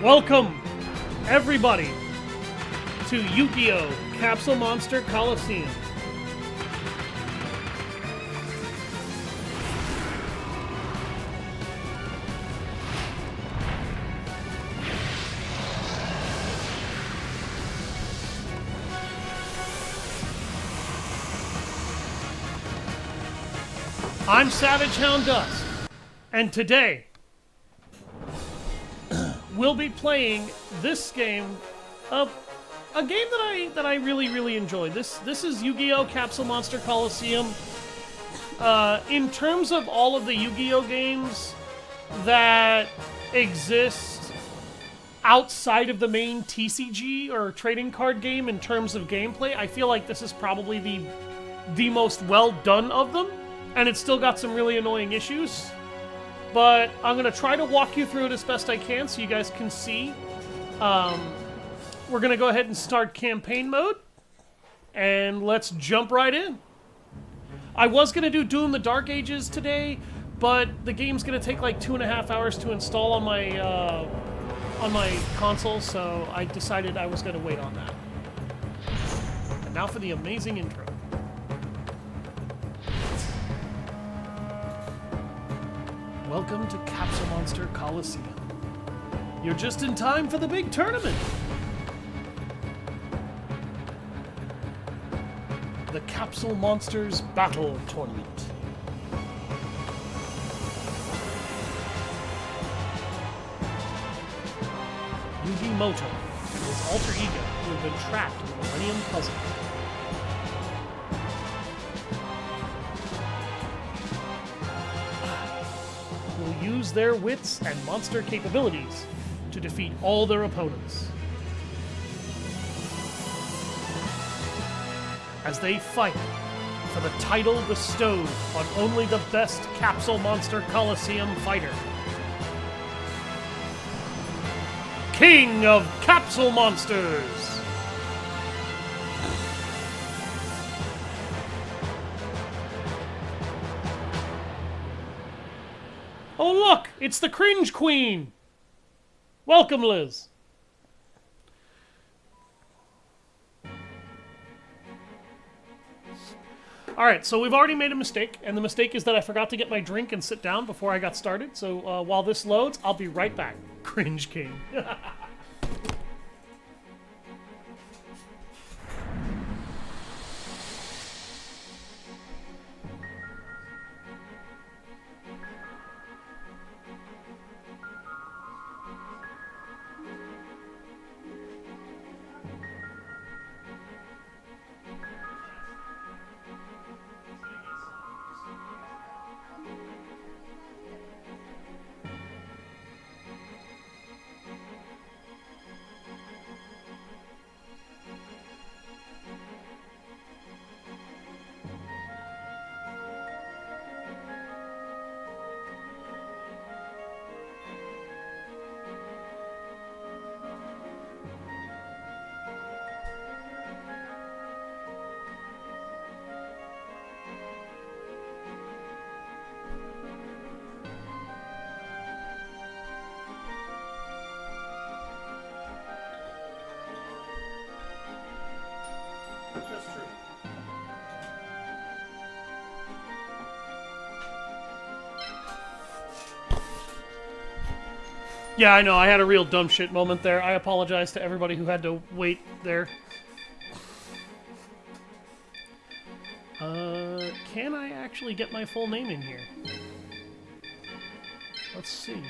Welcome, everybody, to Yu-Gi-Oh! Capsule Monster Coliseum. I'm Savage Hound Dusk, and today we'll be playing this game, a game that I really enjoyed. This is Yu-Gi-Oh! Capsule Monster Coliseum. In terms of all of the Yu-Gi-Oh! Games that exist outside of the main TCG or trading card game in terms of gameplay, I feel like this is probably the most well done of them. And it's still got some really annoying issues. But I'm going to try to walk you through it as best I can so you guys can see. We're going to go ahead and start campaign mode. And let's jump right in. I was going to do Doom the Dark Ages today, but the game's going to take like 2.5 hours to install on my console, so I decided I was going to wait on that. And now for the amazing intro. Welcome to Capsule Monster Coliseum. You're just in time for the big tournament. The Capsule Monsters Battle Tournament. Yugi Moto and his alter ego who have been trapped in the Millennium Puzzle. Use their wits and monster capabilities to defeat all their opponents. As they fight for the title bestowed on only the best Capsule Monster Coliseum fighter. King of Capsule Monsters! Oh look, it's the Cringe Queen! Welcome, Liz. Alright, so we've already made a mistake, and the mistake is that I forgot to get my drink and sit down before I got started, so while this loads, I'll be right back. Cringe King. Yeah, I know, I had a real dumb shit moment there. I apologize to everybody who had to wait there. Can I actually get my full name in here? Let's see.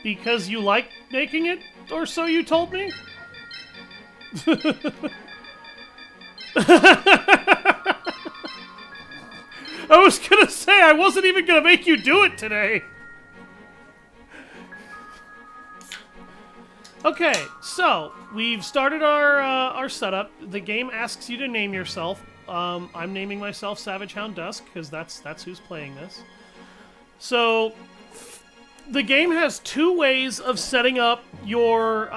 Because you like making it, or so you told me? I was gonna say, I wasn't even gonna make you do it today. Okay, so we've started our setup. The game asks you to name yourself. I'm naming myself Savage Hound Dusk because that's who's playing this. So the game has two ways of setting up your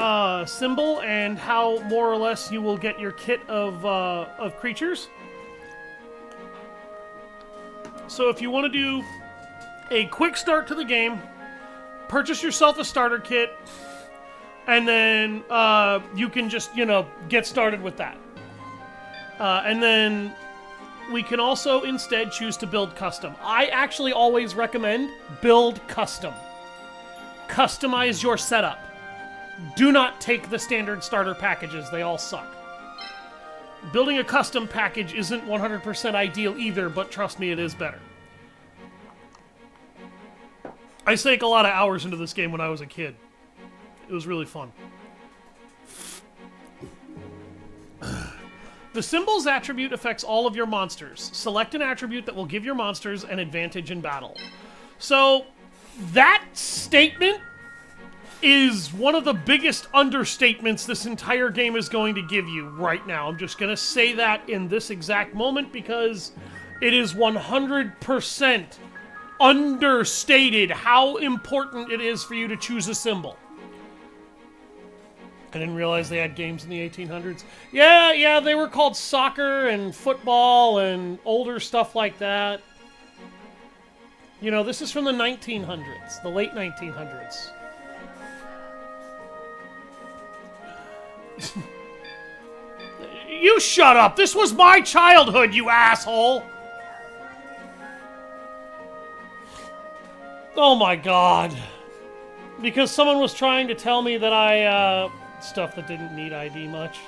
symbol and how more or less you will get your kit of creatures. So if you want to do a quick start to the game, purchase yourself a starter kit, and then you can just, get started with that. And then we can also instead choose to build custom. I actually always recommend build custom. Customize your setup. Do not take the standard starter packages. They all suck. Building a custom package isn't 100% ideal either, but trust me, it is better. I sank a lot of hours into this game when I was a kid. It was really fun. The symbols attribute affects all of your monsters. Select an attribute that will give your monsters an advantage in battle. So, that statement is one of the biggest understatements this entire game is going to give you right now. I'm just going to say that in this exact moment because it is 100% understated how important it is for you to choose a symbol. I didn't realize they had games in the 1800s. Yeah, they were called soccer and football and older stuff like that. This is from the 1900s, the late 1900s. You shut up! This was my childhood, you asshole! Oh my god. Because someone was trying to tell me that stuff that didn't need ID much.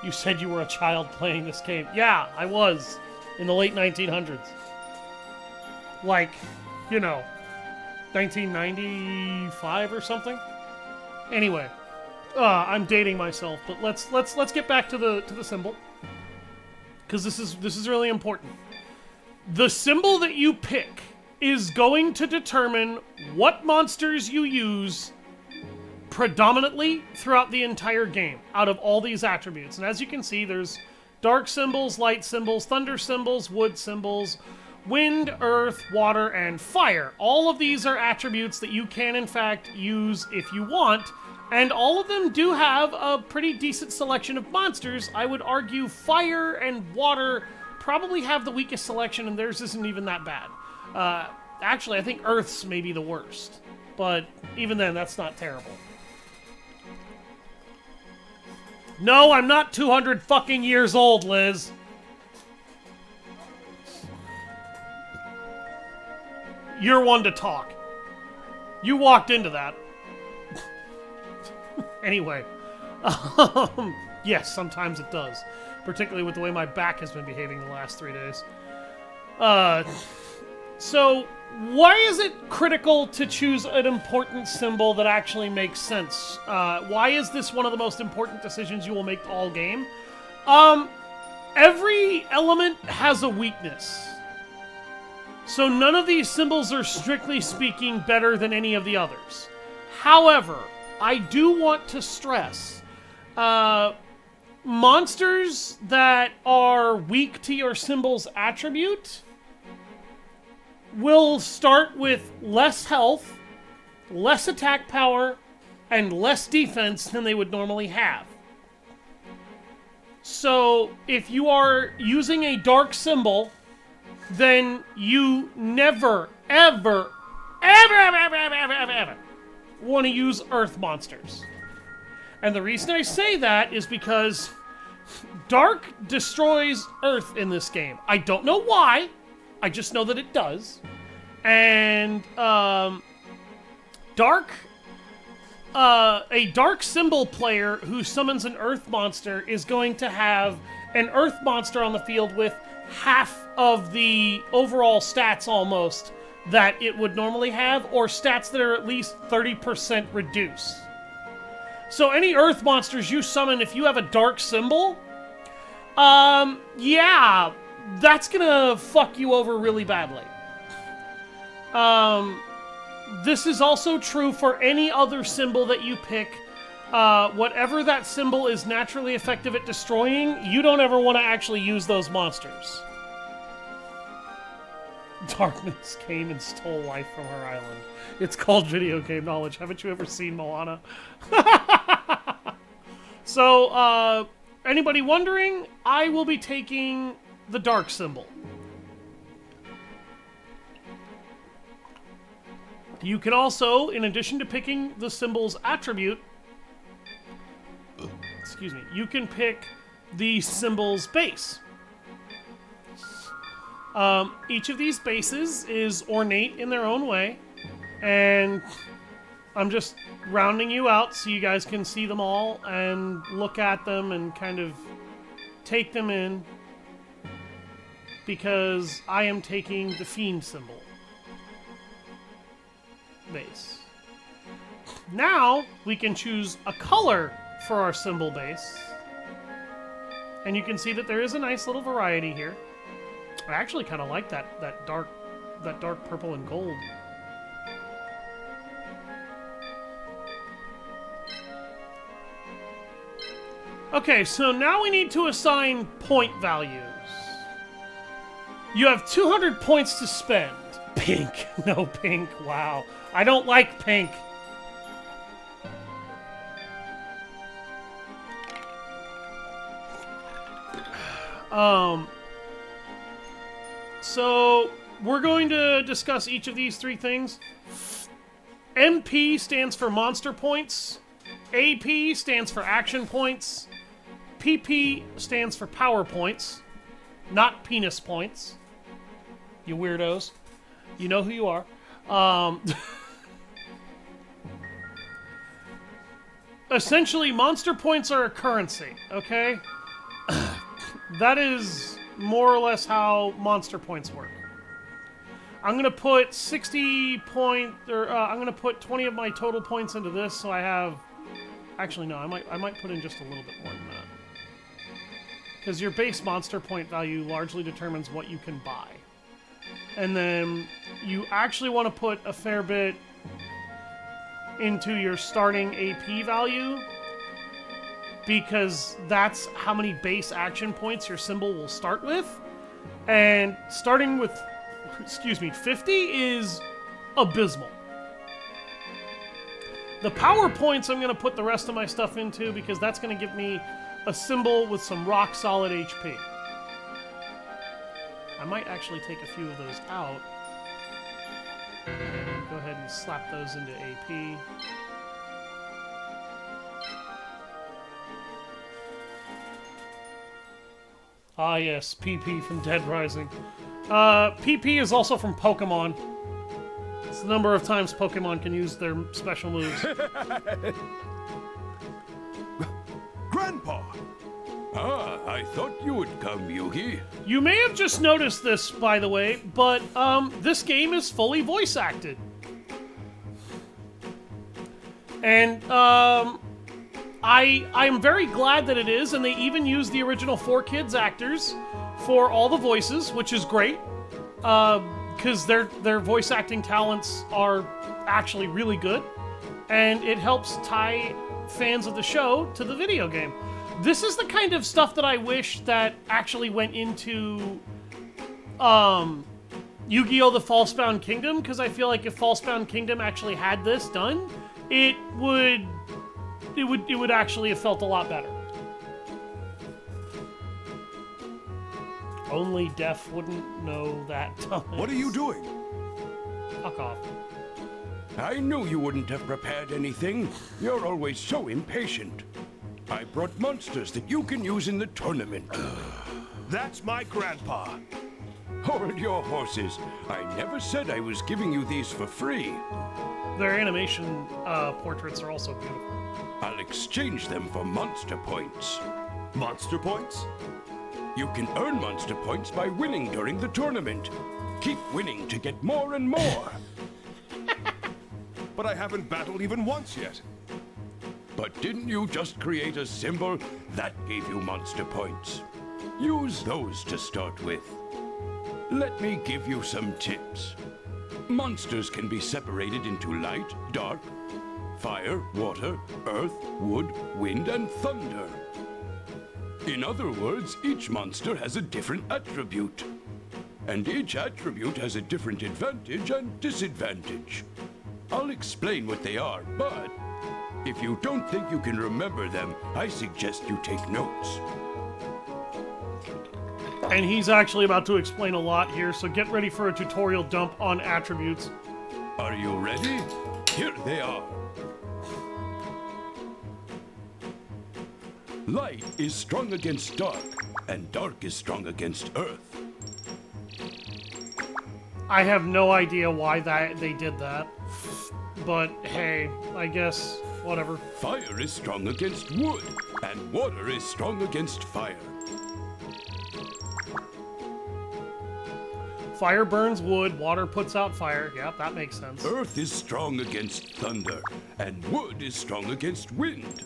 You said you were a child playing this game. Yeah, I was. In the late 1900s. Like, 1995 or something? Anyway. I'm dating myself, but let's get back to the symbol. Because this is really important. The symbol that you pick is going to determine what monsters you use predominantly throughout the entire game, out of all these attributes. And as you can see, there's dark symbols, light symbols, thunder symbols, wood symbols, wind, earth, water, and fire. All of these are attributes that you can, in fact, use if you want, and all of them do have a pretty decent selection of monsters. I would argue fire and water probably have the weakest selection, and theirs isn't even that bad. Actually, I think Earth's maybe the worst. But even then, that's not terrible. No, I'm not 200 fucking years old, Liz. You're one to talk. You walked into that. Anyway. Yes, sometimes it does. Particularly with the way my back has been behaving the last 3 days. So, why is it critical to choose an important symbol that actually makes sense? Why is this one of the most important decisions you will make all game? Every element has a weakness. So none of these symbols are strictly speaking better than any of the others. However, I do want to stress, monsters that are weak to your symbol's attribute will start with less health, less attack power, and less defense than they would normally have. So, if you are using a dark symbol, then you never, ever want to use earth monsters. And the reason I say that is because dark destroys earth in this game. I don't know why. I just know that it does. And a dark symbol player who summons an earth monster is going to have an earth monster on the field with half of the overall stats almost that it would normally have, or stats that are at least 30% reduced. So any earth monsters you summon, if you have a dark symbol, yeah, that's gonna fuck you over really badly. This is also true for any other symbol that you pick. Whatever that symbol is naturally effective at destroying, you don't ever want to actually use those monsters. Darkness came and stole life from her island. It's called video game knowledge. Haven't you ever seen Moana? So, anybody wondering? I will be taking the dark symbol. You can also, in addition to picking the symbol's attribute, excuse me, you can pick the symbol's base. Each of these bases is ornate in their own way, and I'm just rounding you out so you guys can see them all and look at them and kind of take them in, because I am taking the Fiend symbol base. Now we can choose a color for our symbol base, and you can see that there is a nice little variety here. I actually kind of like that dark purple and gold. Okay, so now we need to assign point values. You have 200 points to spend. Pink. No pink. Wow. I don't like pink. So we're going to discuss each of these three things. MP stands for monster points. AP stands for action points. PP stands for power points, not penis points. You weirdos. You know who you are. Essentially, monster points are a currency, okay? That is more or less how monster points work. I'm gonna put 20 of my total points into this, so I have. Actually, no, I might put in just a little bit more than that, because your base monster point value largely determines what you can buy, and then you actually want to put a fair bit into your starting AP value, because that's how many base action points your symbol will start with. And starting with, 50 is abysmal. The power points I'm going to put the rest of my stuff into, because that's going to give me a symbol with some rock solid HP. I might actually take a few of those out. Go ahead and slap those into AP. Ah, yes, PP from Dead Rising. PP is also from Pokemon. It's the number of times Pokemon can use their special moves. Grandpa! Ah, I thought you would come, Yugi. You may have just noticed this, by the way, but this game is fully voice acted. And I'm very glad that it is, and they even use the original 4Kids actors for all the voices, which is great, because their voice acting talents are actually really good, and it helps tie fans of the show to the video game. This is the kind of stuff that I wish that actually went into Yu-Gi-Oh! The Falsebound Kingdom, because I feel like if Falsebound Kingdom actually had this done, it would actually have felt a lot better. Only Deaf wouldn't know that. What are you doing? Fuck off. I knew you wouldn't have prepared anything. You're always so impatient. I brought monsters that you can use in the tournament. That's my grandpa. Hold your horses. I never said I was giving you these for free. Their animation portraits are also beautiful. I'll exchange them for monster points. Monster points? You can earn monster points by winning during the tournament. Keep winning to get more and more. But I haven't battled even once yet. But didn't you just create a symbol that gave you monster points? Use those to start with. Let me give you some tips. Monsters can be separated into light, dark, fire, water, earth, wood, wind, and thunder. In other words, each monster has a different attribute. And each attribute has a different advantage and disadvantage. I'll explain what they are, but if you don't think you can remember them, I suggest you take notes. And he's actually about to explain a lot here, so get ready for a tutorial dump on attributes. Are you ready? Here they are. Light is strong against dark, and dark is strong against earth. I have no idea why they did that. But hey, I guess, whatever. Fire is strong against wood, and water is strong against fire. Fire burns wood, water puts out fire. Yep, that makes sense. Earth is strong against thunder, and wood is strong against wind.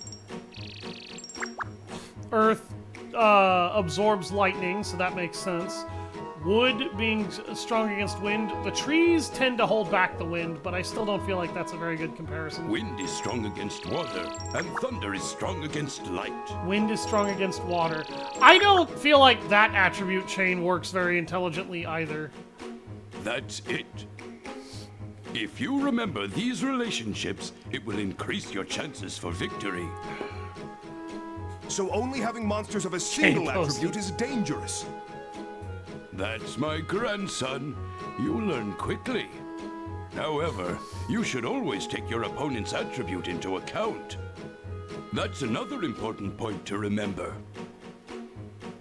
Earth absorbs lightning, so that makes sense. Wood being strong against wind. The trees tend to hold back the wind, but I still don't feel like that's a very good comparison. Wind is strong against water, and thunder is strong against light. Wind is strong against water. I don't feel like that attribute chain works very intelligently either. That's it. If you remember these relationships, it will increase your chances for victory. So only having monsters of a single Chain posted. attribute is dangerous. That's my grandson. You learn quickly. However, you should always take your opponent's attribute into account. That's another important point to remember.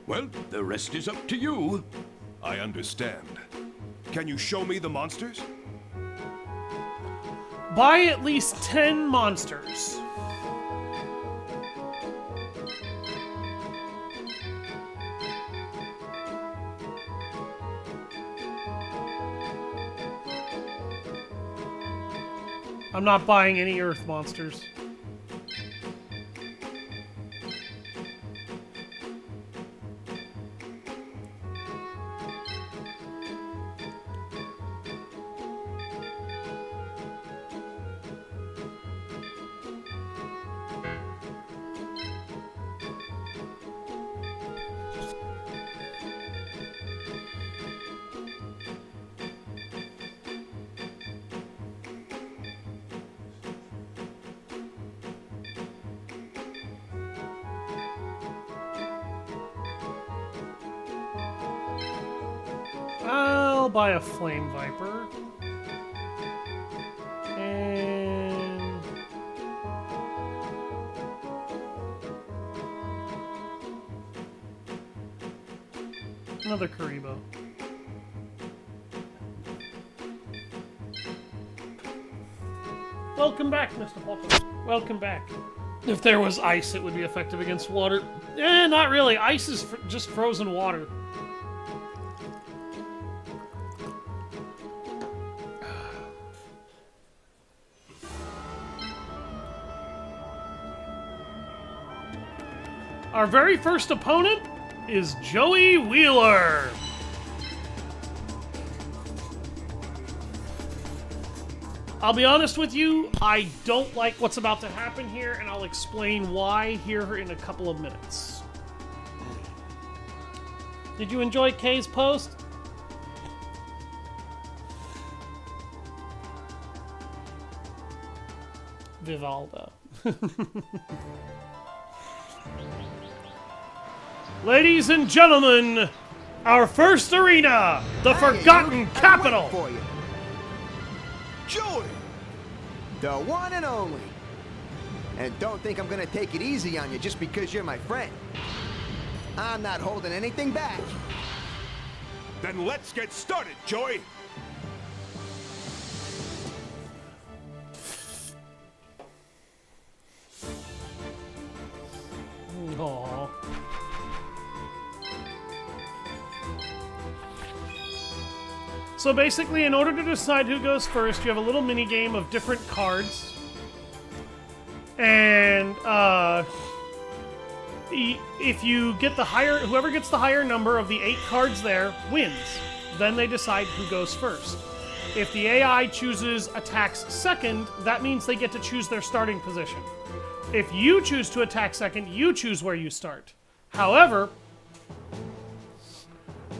Well, the rest is up to you. I understand. Can you show me the monsters? Buy at least 10 monsters. I'm not buying any Earth monsters. I'll buy a Flame Viper. And... another Karibo. Welcome back, Mr. Potter. Welcome back. If there was ice, it would be effective against water. Not really. Ice is just frozen water. Our very first opponent is Joey Wheeler. I'll be honest with you, I don't like what's about to happen here, and I'll explain why here in a couple of minutes. Did you enjoy Kay's post? Vivalda. Ladies and gentlemen, our first arena, the Forgotten Capital. For you. Joey! The one and only. And don't think I'm gonna take it easy on you just because you're my friend. I'm not holding anything back. Then let's get started, Joey! Aww. So basically, in order to decide who goes first, you have a little mini game of different cards. And if you get the higher, whoever gets the higher number of the 8 cards there wins. Then they decide who goes first. If the AI chooses attacks second, that means they get to choose their starting position. If you choose to attack second, you choose where you start. However,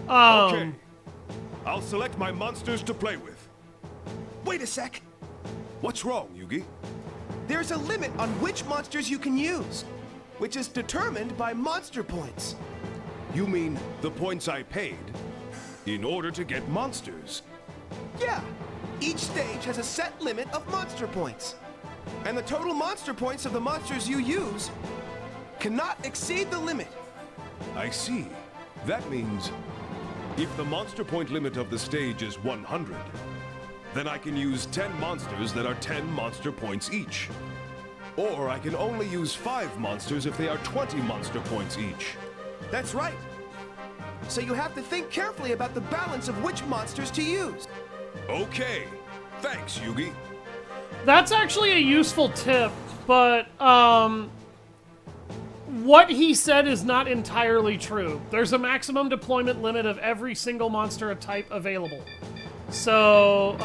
Okay. I'll select my monsters to play with. Wait a sec. What's wrong, Yugi? There's a limit on which monsters you can use, which is determined by monster points. You mean the points I paid in order to get monsters? Yeah, each stage has a set limit of monster points. And the total monster points of the monsters you use cannot exceed the limit. I see. That means if the monster point limit of the stage is 100, then I can use 10 monsters that are 10 monster points each. Or I can only use 5 monsters if they are 20 monster points each. That's right. So you have to think carefully about the balance of which monsters to use. Okay. Thanks, Yugi. That's actually a useful tip, but what he said is not entirely true. There's a maximum deployment limit of every single monster type available. So,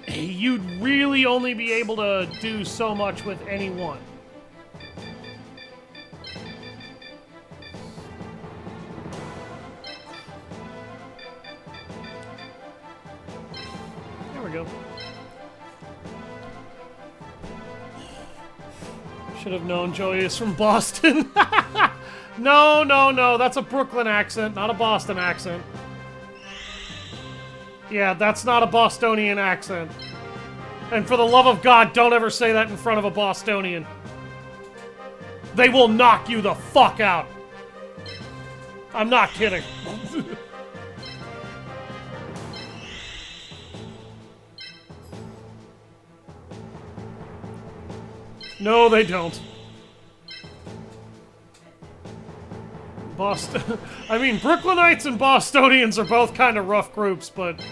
you'd really only be able to do so much with any one. There we go. Should have known Joey is from Boston. No, that's a Brooklyn accent, not a Boston accent. Yeah, that's not a Bostonian accent. And for the love of God, don't ever say that in front of a Bostonian. They will knock you the fuck out. I'm not kidding. No, they don't. I mean, Brooklynites and Bostonians are both kind of rough groups, but...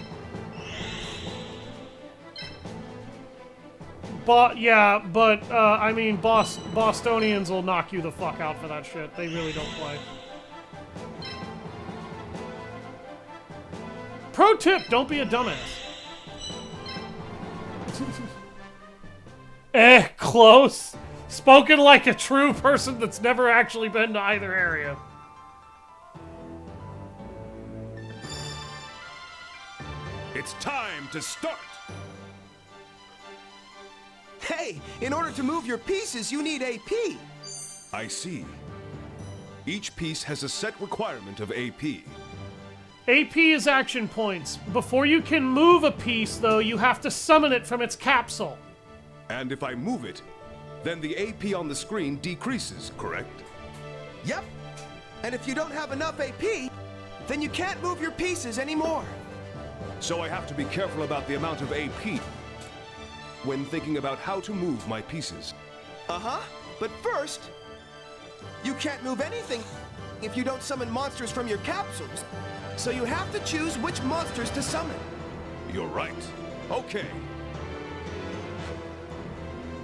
I mean, Bostonians will knock you the fuck out for that shit. They really don't play. Pro tip, don't be a dumbass. Close. Spoken like a true person that's never actually been to either area. It's time to start! Hey, in order to move your pieces, you need AP. I see. Each piece has a set requirement of AP. AP is action points. Before you can move a piece, though, you have to summon it from its capsule. And if I move it, then the AP on the screen decreases, correct? Yep. And if you don't have enough AP, then you can't move your pieces anymore. So I have to be careful about the amount of AP when thinking about how to move my pieces. Uh-huh. But first, you can't move anything if you don't summon monsters from your capsules. So you have to choose which monsters to summon. You're right. Okay.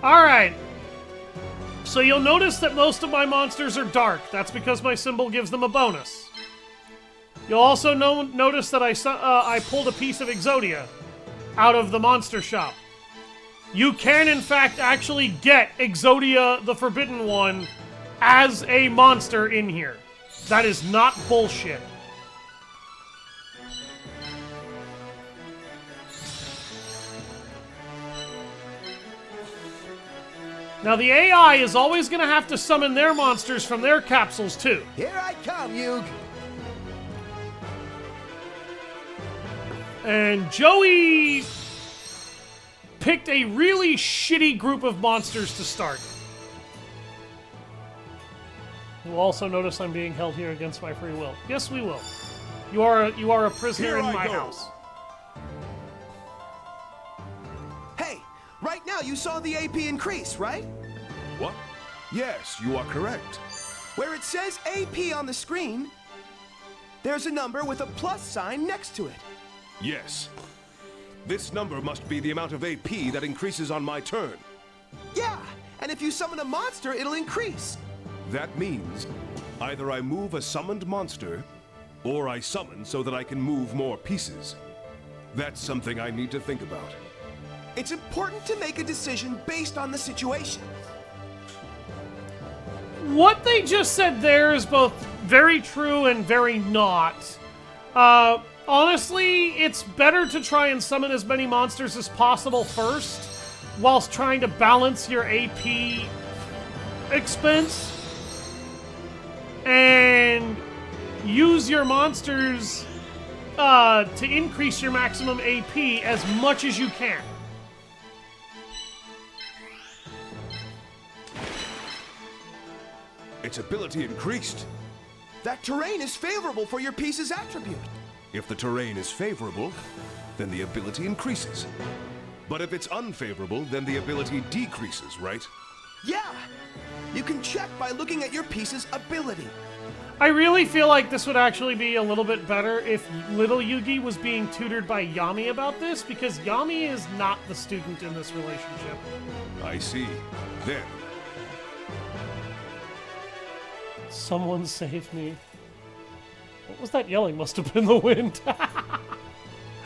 Alright. So you'll notice that most of my monsters are dark. That's because my symbol gives them a bonus. You'll also notice that I pulled a piece of Exodia out of the monster shop. You can, in fact, actually get Exodia the Forbidden One as a monster in here. That is not bullshit. Now, the AI is always going to have to summon their monsters from their capsules, too. Here I come, Yug. And Joey picked a really shitty group of monsters to start. You'll also notice I'm being held here against my free will. Yes, we will. You are a prisoner in my house. Hey, right now you saw the AP increase, right? What? Yes, you are correct. Where it says AP on the screen, there's a number with a plus sign next to it. Yes. This number must be the amount of AP that increases on my turn. Yeah, and if you summon a monster, it'll increase. That means either I move a summoned monster, or I summon so that I can move more pieces. That's something I need to think about. It's important to make a decision based on the situation. What they just said there is both very true and very not. Honestly, it's better to try and summon as many monsters as possible first, whilst trying to balance your AP expense. And use your monsters to increase your maximum AP as much as you can. Its ability increased. That terrain is favorable for your piece's attribute. If the terrain is favorable, then the ability increases. But if it's unfavorable, then the ability decreases, right? Yeah! You can check by looking at your piece's ability. I really feel like this would actually be a little bit better if little Yugi was being tutored by Yami about this, because Yami is not the student in this relationship. I see. Then, Someone save me. What was that yelling? Must have been the wind.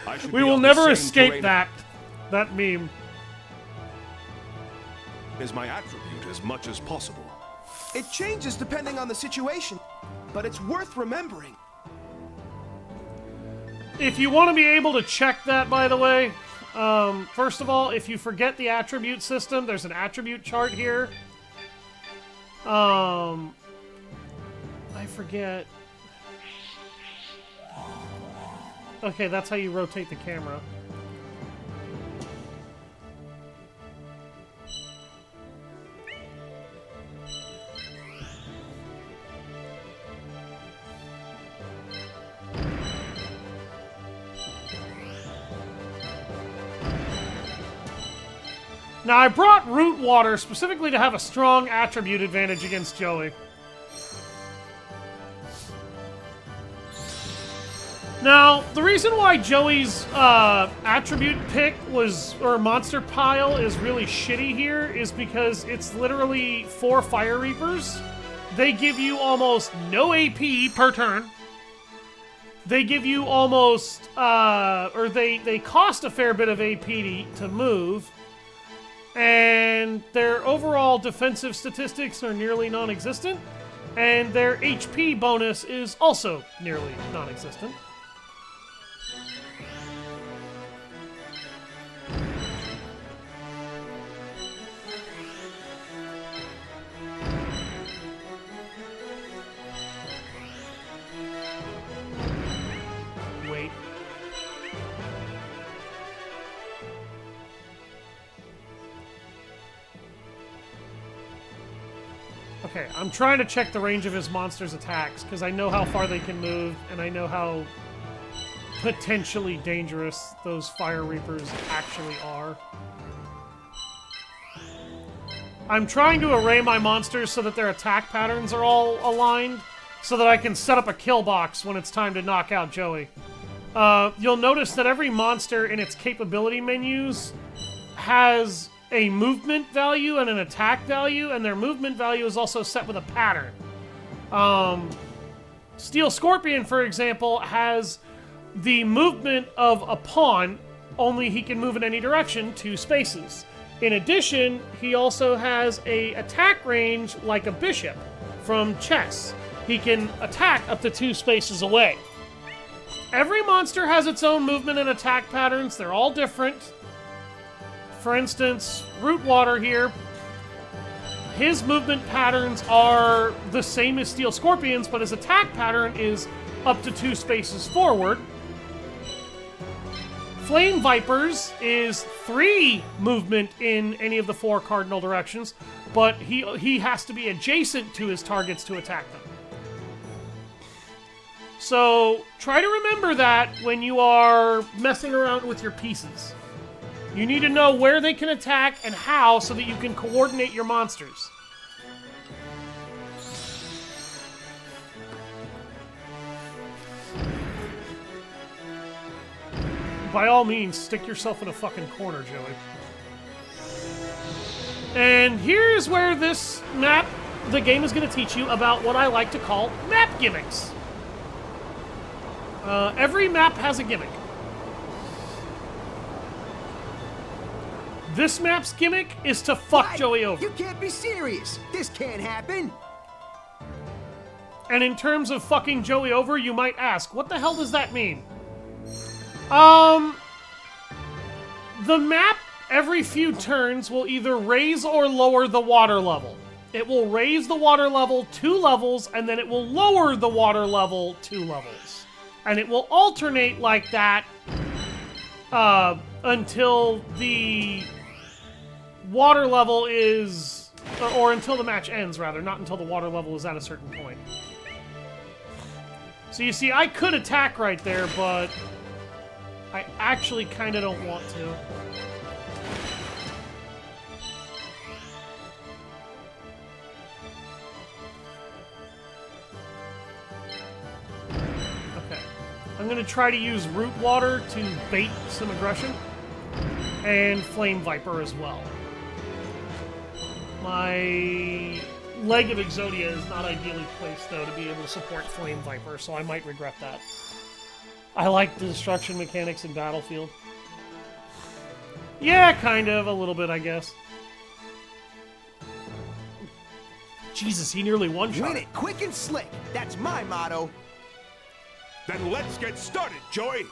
I should We be will on the never same escape terrain that meme. as my attribute as much as possible. It changes depending on the situation, but it's worth remembering. If you want to be able to check that, by the way, first of all, if you forget the attribute system, there's an attribute chart here. I forget. Okay, that's how you rotate the camera. Now, I brought root water specifically to have a strong attribute advantage against Joey. Now, the reason why Joey's attribute pick or monster pile is really shitty here is because it's literally 4 Fire Reapers. They give you almost no AP per turn. They give you almost, or they cost a fair bit of AP to move. And their overall defensive statistics are nearly non-existent. And their HP bonus is also nearly non-existent. Wait. Okay, I'm trying to check the range of his monster's attacks, because I know how far they can move, and I know how potentially dangerous those Fire Reapers actually are. I'm trying to array my monsters so that their attack patterns are all aligned, so that I can set up a kill box when it's time to knock out Joey. You'll notice that every monster in its capability menus has a movement value and an attack value, and their movement value is also set with a pattern. Steel Scorpion, for example, has the movement of a pawn, only he can move in any direction, 2 spaces. In addition, he also has a attack range like a bishop from chess. He can attack up to 2 spaces away. Every monster has its own movement and attack patterns. They're all different. For instance, Root Water here, his movement patterns are the same as Steel Scorpion's, but his attack pattern is up to 2 spaces forward. Flame Vipers is 3 movement in any of the 4 cardinal directions, but he has to be adjacent to his targets to attack them. So try to remember that when you are messing around with your pieces. You need to know where they can attack and how so that you can coordinate your monsters. By all means, stick yourself in a fucking corner, Joey. And here's where this map, the game is going to teach you about what I like to call map gimmicks. Every map has a gimmick. This map's gimmick is to fuck What? Joey over. You can't be serious. This can't happen. And in terms of fucking Joey over, you might ask, what the hell does that mean? The map, every few turns, will either raise or lower the water level. It will raise the water level 2 levels, and then it will lower the water level 2 levels. And it will alternate like that until the water level is... Or until the match ends, rather. Not until the water level is at a certain point. So you see, I could attack right there, but I actually kind of don't want to. Okay. I'm going to try to use Root Water to bait some aggression. And Flame Viper as well. My leg of Exodia is not ideally placed, though, to be able to support Flame Viper, so I might regret that. I like the destruction mechanics in Battlefield. Yeah, kind of, a little bit, I guess. Jesus, he nearly one-shot. Win it quick and slick. That's my motto. Then let's get started, Joey.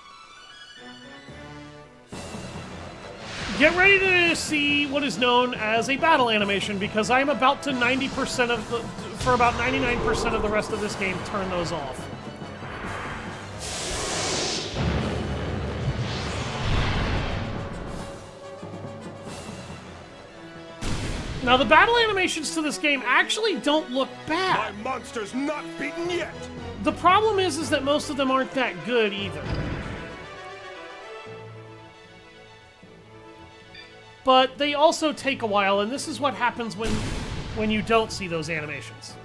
Get ready to see what is known as a battle animation, because I'm about to 90% of the... For about 99% of the rest of this game, turn those off. Now, the battle animations to this game actually don't look bad. My monster's not beaten yet. The problem is that most of them aren't that good either. But they also take a while, and this is what happens when you don't see those animations.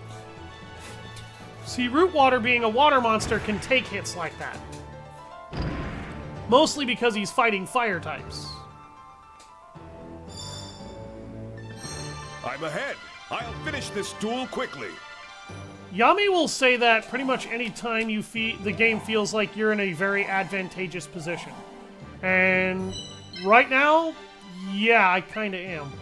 See, Root Water, being a water monster, can take hits like that. Mostly because he's fighting fire types. I'm ahead. I'll finish this duel quickly. Yami will say that pretty much any time the game feels like you're in a very advantageous position. And right now, yeah, I kinda am.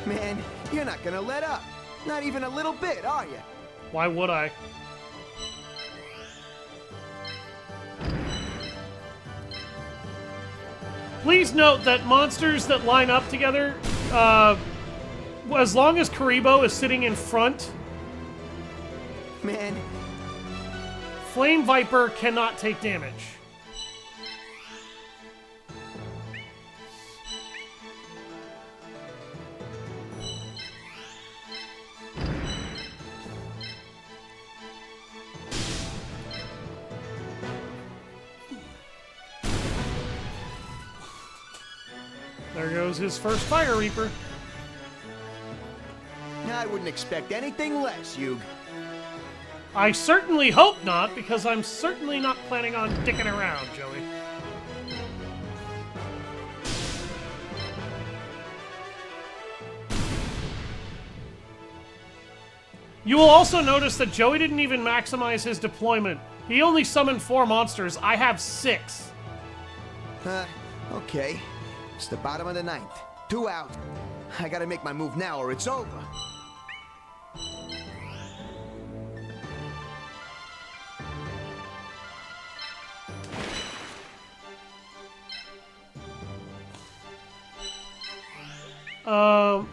Man, you're not gonna let up. Not even a little bit, are you? Why would I? Please note that monsters that line up together, as long as Karibo is sitting in front, Man, Flame Viper cannot take damage. There goes his first Fire Reaper. I wouldn't expect anything less, Yug. I certainly hope not, because I'm certainly not planning on dicking around, Joey. You will also notice that Joey didn't even maximize his deployment. He only summoned 4 monsters. I have 6. Okay. It's the bottom of the 9th. 2 out. I gotta make my move now or it's over.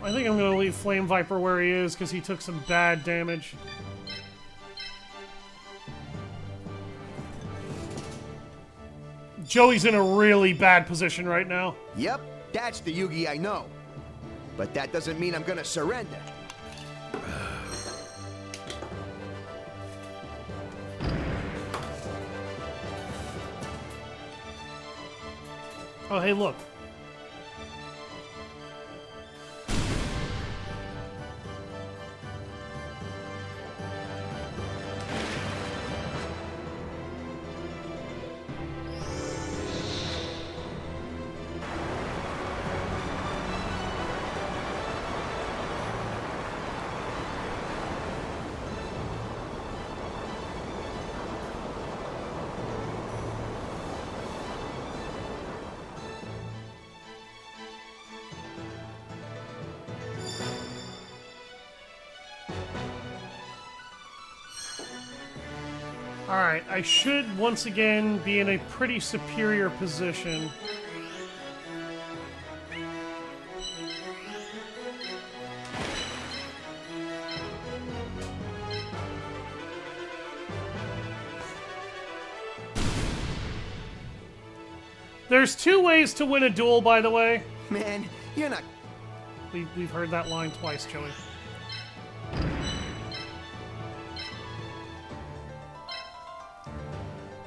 I think I'm gonna leave Flame Viper where he is because he took some bad damage. Joey's in a really bad position right now. Yep, that's the Yugi I know. But that doesn't mean I'm gonna surrender. Oh, hey, look. Alright, I should once again be in a pretty superior position. There's 2 ways to win a duel, by the way. Man, you're not... We've heard that line twice, Joey.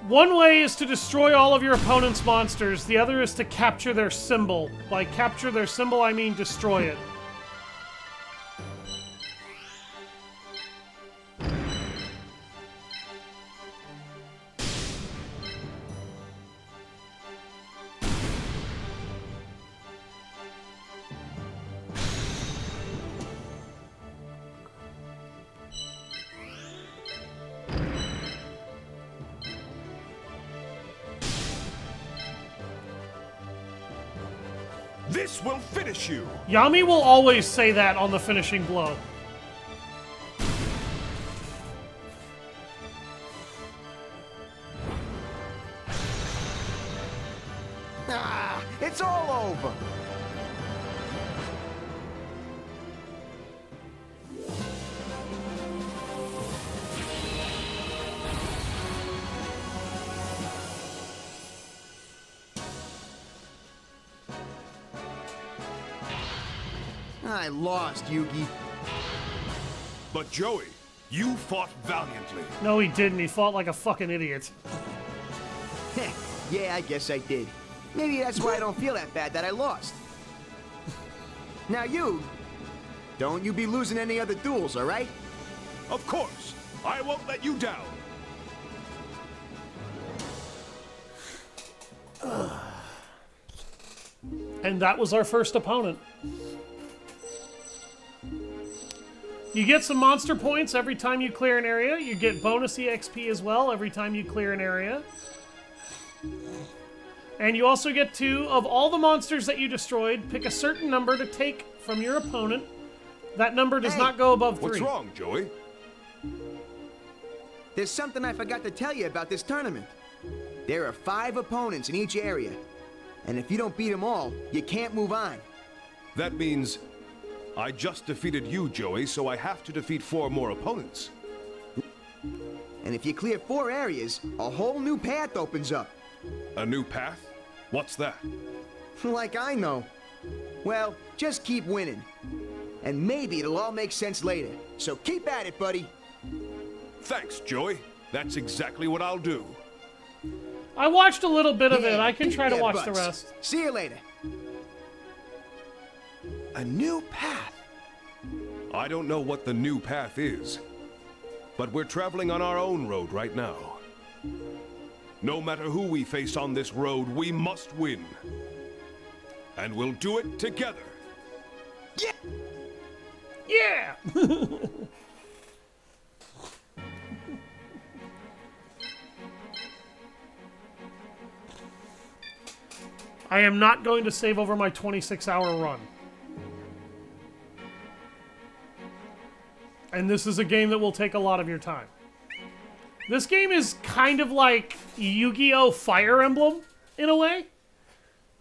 One way is to destroy all of your opponent's monsters. The other is to capture their symbol. By capture their symbol, I mean destroy it. This will finish you! Yami will always say that on the finishing blow. Ah, it's all over. I lost, Yugi. But Joey, you fought valiantly. No, he didn't. He fought like a fucking idiot. Yeah, I guess I did. Maybe that's why I don't feel that bad that I lost. Now don't you be losing any other duels, all right? Of course, I won't let you down. And that was our first opponent. You get some monster points every time you clear an area. You get bonus EXP as well every time you clear an area. And you also get to, of all the monsters that you destroyed, pick a certain number to take from your opponent. That number does not go above 3. What's wrong, Joey? There's something I forgot to tell you about this tournament. There are 5 opponents in each area. And if you don't beat them all, you can't move on. That means I just defeated you, Joey, so I have to defeat 4 more opponents. And if you clear 4 areas, a whole new path opens up. A new path? What's that? Like I know. Well, just keep winning. And maybe it'll all make sense later. So keep at it, buddy. Thanks, Joey. That's exactly what I'll do. I watched a little bit of it. Yeah, I can try to yeah, watch butts. the rest. See you later. A new path. I don't know what the new path is, but we're traveling on our own road right now. No matter who we face on this road, we must win. And we'll do it together. Yeah! I am not going to save over my 26-hour run. And this is a game that will take a lot of your time. This game is kind of like Yu-Gi-Oh! Fire Emblem, in a way.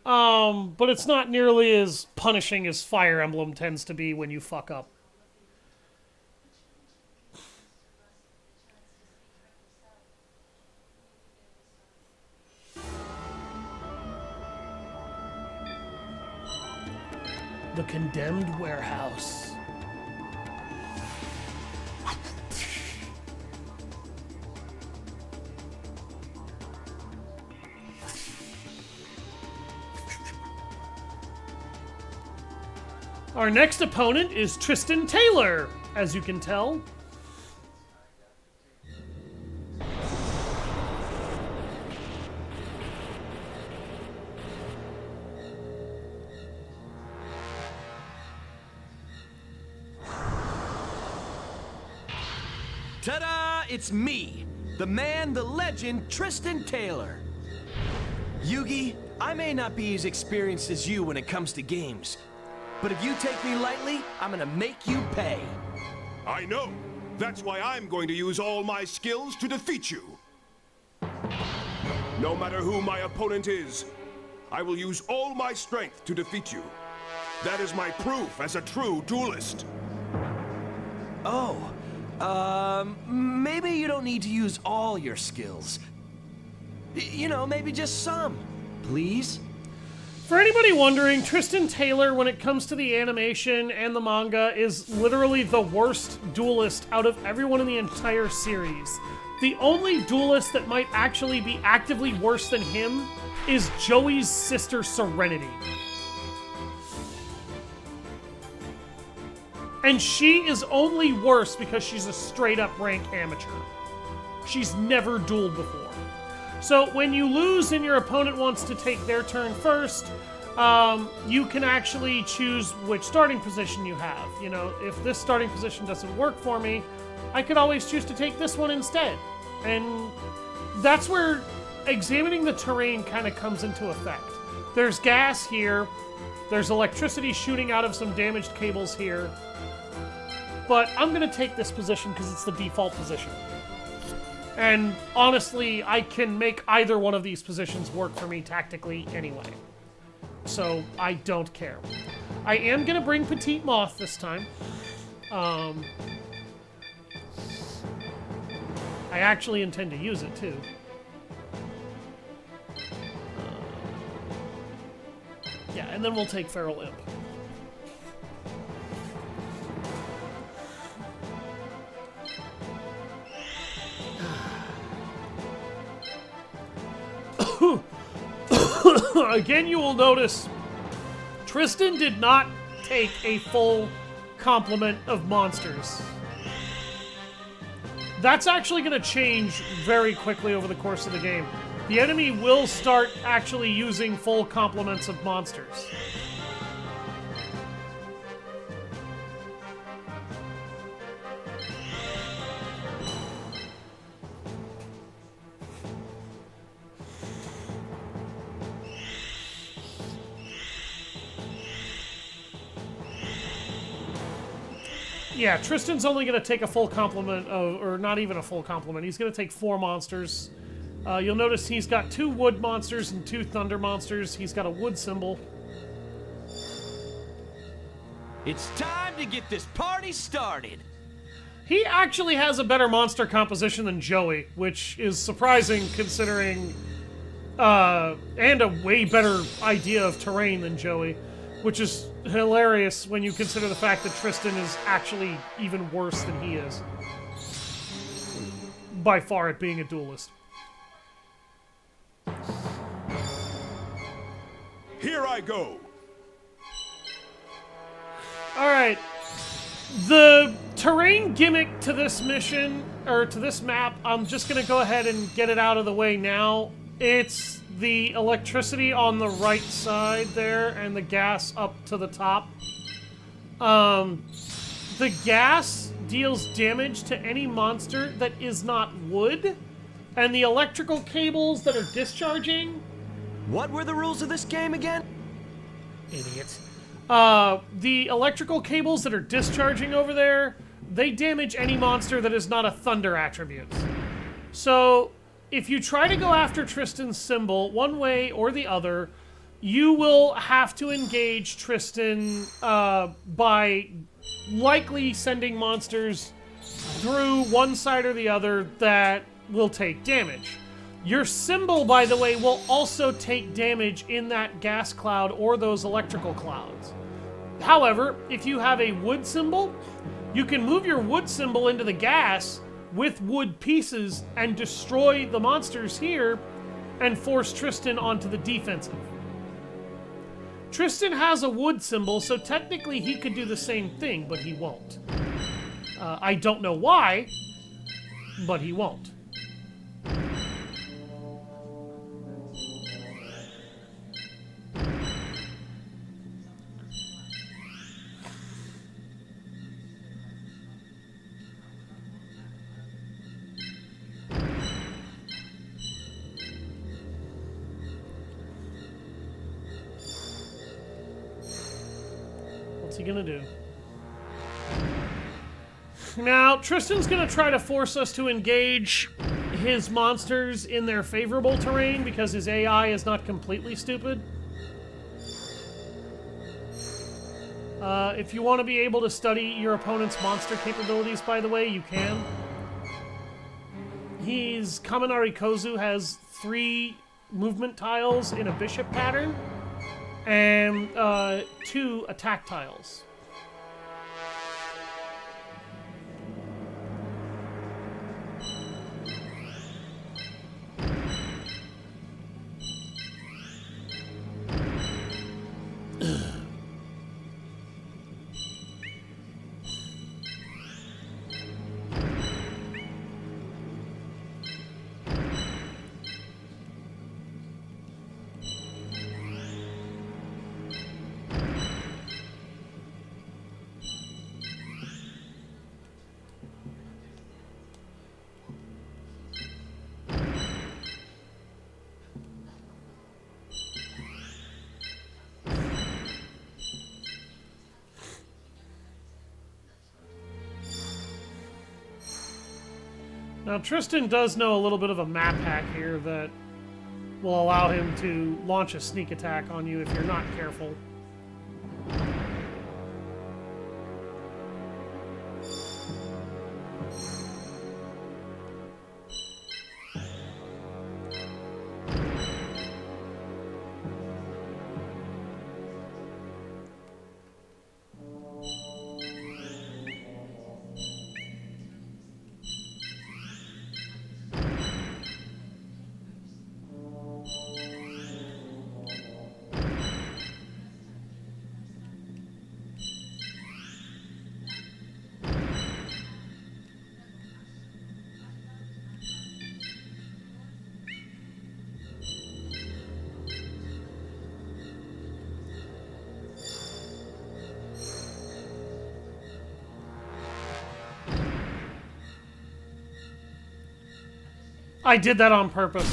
But it's not nearly as punishing as Fire Emblem tends to be when you fuck up. The Condemned Warehouse. Our next opponent is Tristan Taylor, as you can tell. Ta-da! It's me, the man, the legend, Tristan Taylor. Yugi, I may not be as experienced as you when it comes to games, but if you take me lightly, I'm gonna make you pay. I know. That's why I'm going to use all my skills to defeat you. No matter who my opponent is, I will use all my strength to defeat you. That is my proof as a true duelist. Oh, maybe you don't need to use all your skills. You know, maybe just some, please? For anybody wondering, Tristan Taylor, when it comes to the animation and the manga, is literally the worst duelist out of everyone in the entire series. The only duelist that might actually be actively worse than him is Joey's sister Serenity. And she is only worse because she's a straight-up rank amateur. She's never dueled before. So when you lose and your opponent wants to take their turn first, you can actually choose which starting position you have. You know, if this starting position doesn't work for me, I could always choose to take this one instead. And that's where examining the terrain kind of comes into effect. There's gas here, there's electricity shooting out of some damaged cables here, but I'm going to take this position because it's the default position. And honestly, I can make either one of these positions work for me tactically anyway. So I don't care. I am going to bring Petite Moth this time. I actually intend to use it too. Yeah, and then we'll take Feral Imp. Again, you will notice Tristan did not take a full complement of monsters. That's actually going to change very quickly over the course of the game. The enemy will start actually using full complements of monsters. Yeah, Tristan's only going to take a full complement of, or not even a full complement. He's going to take 4 monsters. You'll notice he's got 2 wood monsters and 2 thunder monsters. He's got a wood symbol. It's time to get this party started. He actually has a better monster composition than Joey, which is surprising considering, and a way better idea of terrain than Joey, which is hilarious when you consider the fact that Tristan is actually even worse than he is. By far at being a duelist. Here I go. Alright. The terrain gimmick to this mission, or to this map, I'm just gonna go ahead and get it out of the way now. It's the electricity on the right side there, and the gas up to the top. The gas deals damage to any monster that is not wood, and the electrical cables that are discharging... What were the rules of this game again? Idiots. The electrical cables that are discharging over there, they damage any monster that is not a thunder attribute. So, if you try to go after Tristan's symbol, one way or the other, you will have to engage Tristan by likely sending monsters through one side or the other that will take damage. Your symbol, by the way, will also take damage in that gas cloud or those electrical clouds. However, if you have a wood symbol, you can move your wood symbol into the gas with wood pieces and destroy the monsters here and force Tristan onto the defensive. Tristan has a wood symbol, so technically he could do the same thing, but he won't. I don't know why, but he won't. What's he gonna do? Now, Tristan's gonna try to force us to engage his monsters in their favorable terrain because his AI is not completely stupid. If you want to be able to study your opponent's monster capabilities, by the way, you can. His Kaminari Kozu has 3 movement tiles in a bishop pattern and 2 attack tiles. Now, Tristan does know a little bit of a map hack here that will allow him to launch a sneak attack on you if you're not careful. I did that on purpose.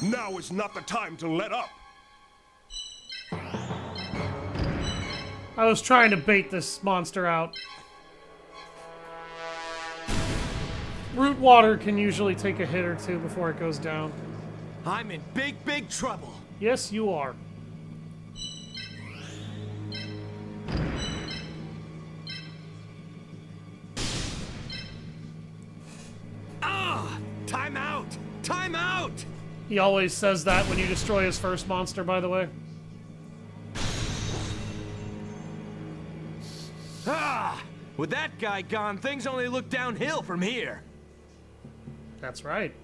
Now is not the time to let up. I was trying to bait this monster out. Root water can usually take a hit or two before it goes down. I'm in big, big trouble. Yes, you are. Ah! Time out! Time out! He always says that when you destroy his first monster, by the way. Ah! With that guy gone, things only look downhill from here. That's right.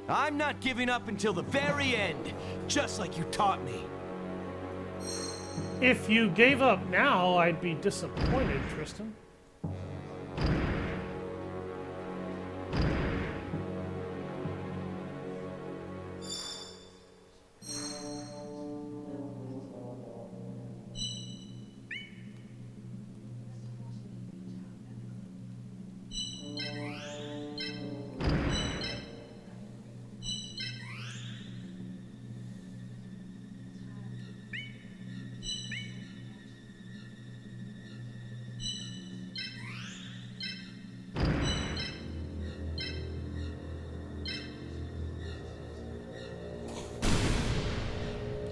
I'm not giving up until the very end, just like you taught me. If you gave up now, I'd be disappointed, Tristan.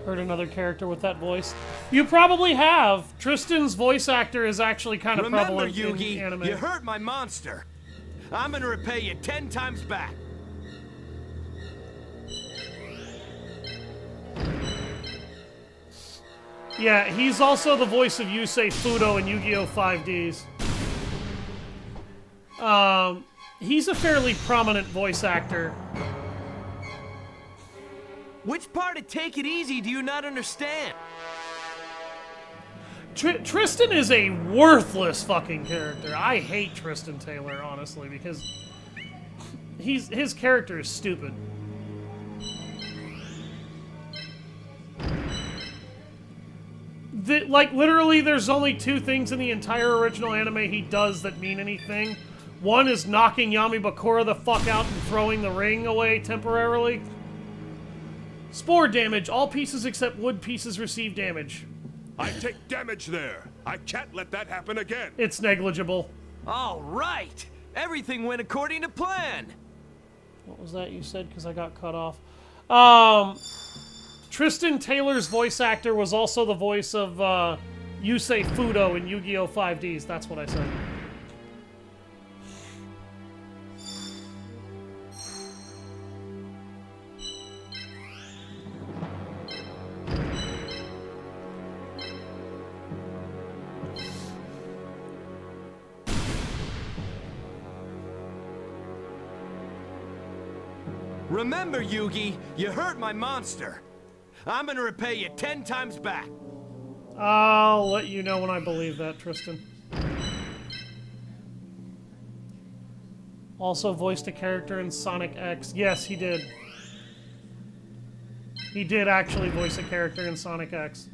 Heard another character with that voice. You probably have. Tristan's voice actor is actually kind of Remember, prevalent Yugi, in anime. you hurt my monster. I'm gonna repay you 10 times back. Yeah, he's also the voice of Yusei Fudo in Yu-Gi-Oh! 5Ds. He's a fairly prominent voice actor. Which part of Take It Easy do you not understand? Tristan is a worthless fucking character. I hate Tristan Taylor, honestly, because his character is stupid. Like, literally, there's only two things in the entire original anime he does that mean anything. One is knocking Yami Bakura the fuck out and throwing the ring away temporarily. Spore damage. All pieces except wood pieces receive damage. I take damage there. I can't let that happen again. It's negligible. All right. Everything went according to plan. What was that you said? Because I got cut off. Tristan Taylor's voice actor was also the voice of Yusei Fudo in Yu-Gi-Oh! 5Ds. That's what I said. Remember, Yugi, you hurt my monster. I'm gonna repay you 10 times back. I'll let you know when I believe that, Tristan. Also voiced a character in Sonic X. Yes, he did. He did actually voice a character in Sonic X.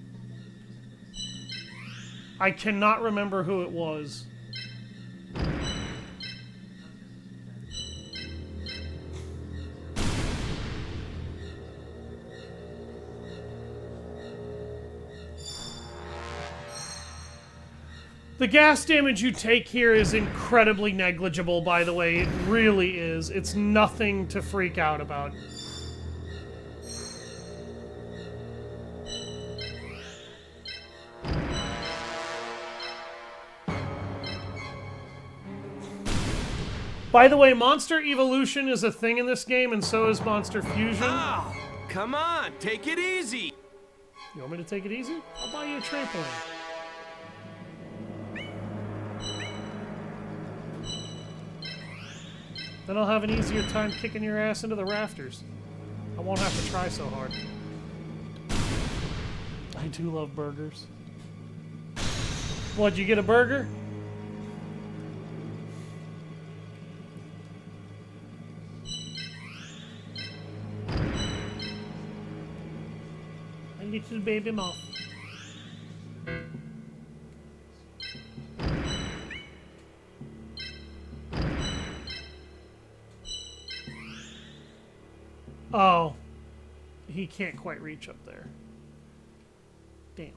I cannot remember who it was. The gas damage you take here is incredibly negligible, by the way. It really is. It's nothing to freak out about. By the way, Monster Evolution is a thing in this game, and so is Monster Fusion. Oh, come on, take it easy. You want me to take it easy? I'll buy you a trampoline. Then I'll have an easier time kicking your ass into the rafters. I won't have to try so hard. I do love burgers. What'd you get, a burger? A little baby moth. Oh, he can't quite reach up there. Damn.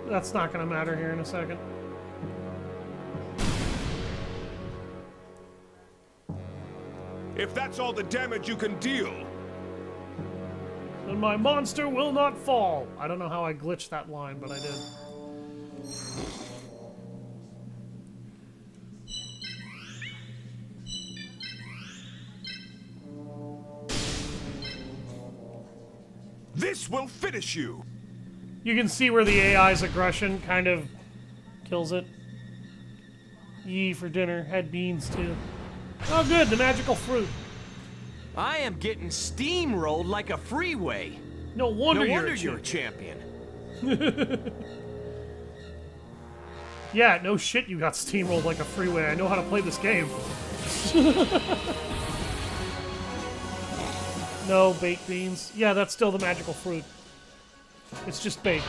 That's not gonna matter here in a second. If that's all the damage you can deal, And my monster will not fall. I don't know how I glitched that line, but I did. this will finish you. You can see where the AI's aggression kind of kills it. Yee for dinner. Had beans too. Oh good, the magical fruit. I am getting steamrolled like a freeway. No wonder, No wonder you're you're a champion. Yeah, no shit you got steamrolled like a freeway. I know how to play this game. No baked beans. Yeah, that's still the magical fruit. It's just baked.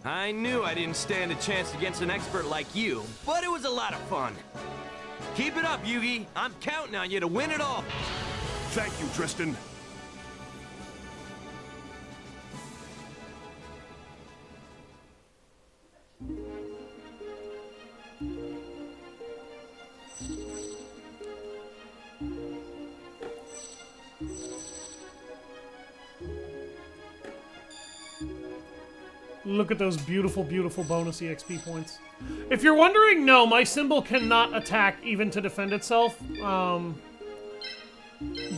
I knew I didn't stand a chance against an expert like you, but it was a lot of fun. Keep it up, Yugi. I'm counting on you to win it all. Thank you, Tristan. Look at those beautiful, beautiful bonus EXP points. If you're wondering, no, my symbol cannot attack even to defend itself.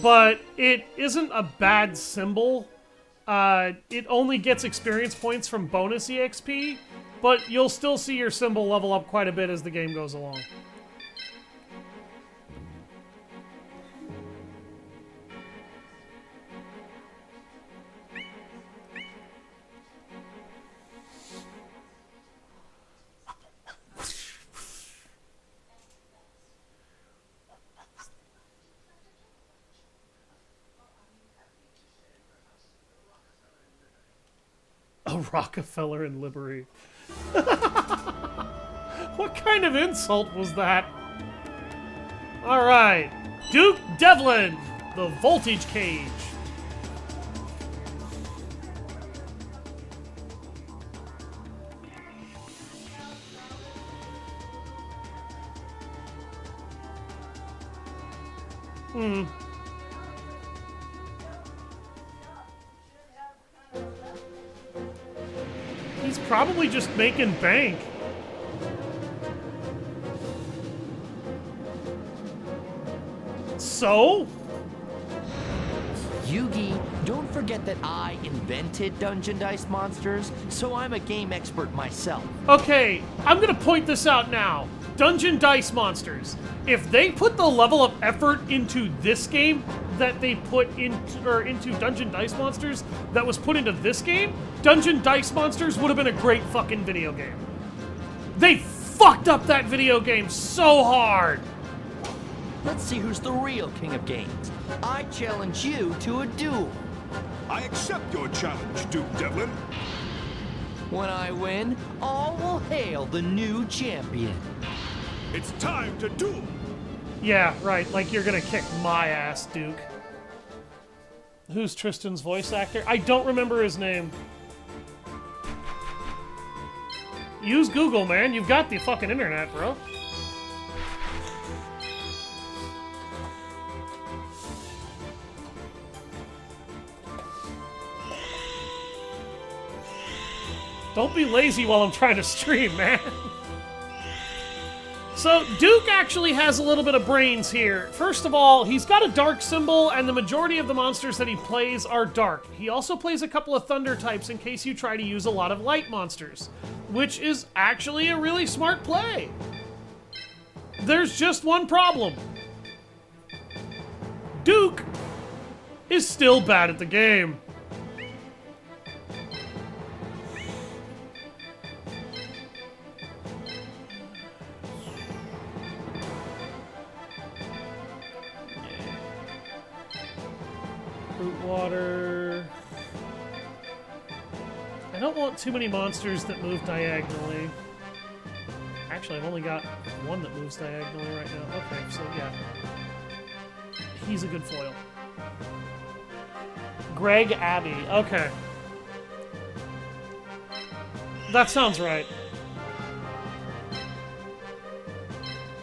But it isn't a bad symbol. It only gets experience points from bonus EXP, but you'll still see your symbol level up quite a bit as the game goes along. A Rockefeller in livery. What kind of insult was that? Alright. Duke Devlin, the Voltage Cage. He's probably just making bank. So? Yugi, don't forget that I invented Dungeon Dice Monsters, so I'm a game expert myself. Okay, I'm gonna point this out now. Dungeon Dice Monsters. If they put the level of effort into this game that they put into Dungeon Dice Monsters that was put into this game, Dungeon Dice Monsters would have been a great fucking video game. They fucked up that video game so hard. Let's see who's the real king of games. I challenge you to a duel. I accept your challenge, Duke Devlin. When I win, all will hail the new champion. It's time to duel. Yeah, right, like you're gonna kick my ass, Duke. Who's Tristan's voice actor? I don't remember his name. Use Google, man. You've got the fucking internet, bro. Don't be lazy while I'm trying to stream, man. So, Duke actually has a little bit of brains here. First of all, he's got a dark symbol, and the majority of the monsters that he plays are dark. He also plays a couple of thunder types in case you try to use a lot of light monsters, which is actually a really smart play. There's just one problem. Duke is still bad at the game. Fruit water. I don't want too many monsters that move diagonally. Actually, I've only got one that moves diagonally right now. Okay, so yeah. He's a good foil. Greg Abbey. Okay. That sounds right.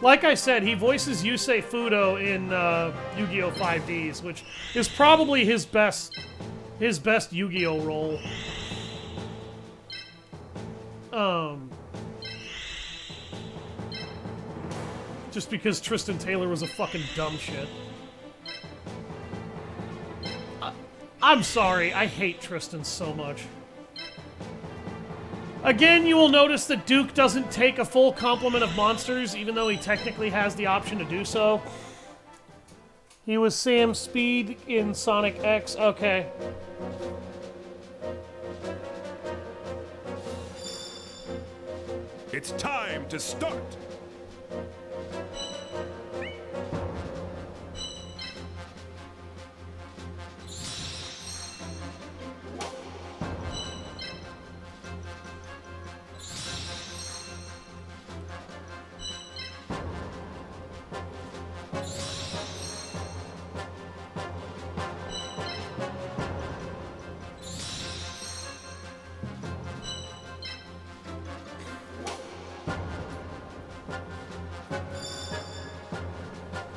Like I said, he voices Yusei Fudo in Yu-Gi-Oh! 5Ds, which is probably his best Yu-Gi-Oh! Role. Just because Tristan Taylor was a fucking dumb shit. I'm sorry, I hate Tristan so much. Again, you will notice that Duke doesn't take a full complement of monsters, even though he technically has the option to do so. He was Sam Speed in Sonic X. Okay. It's time to start.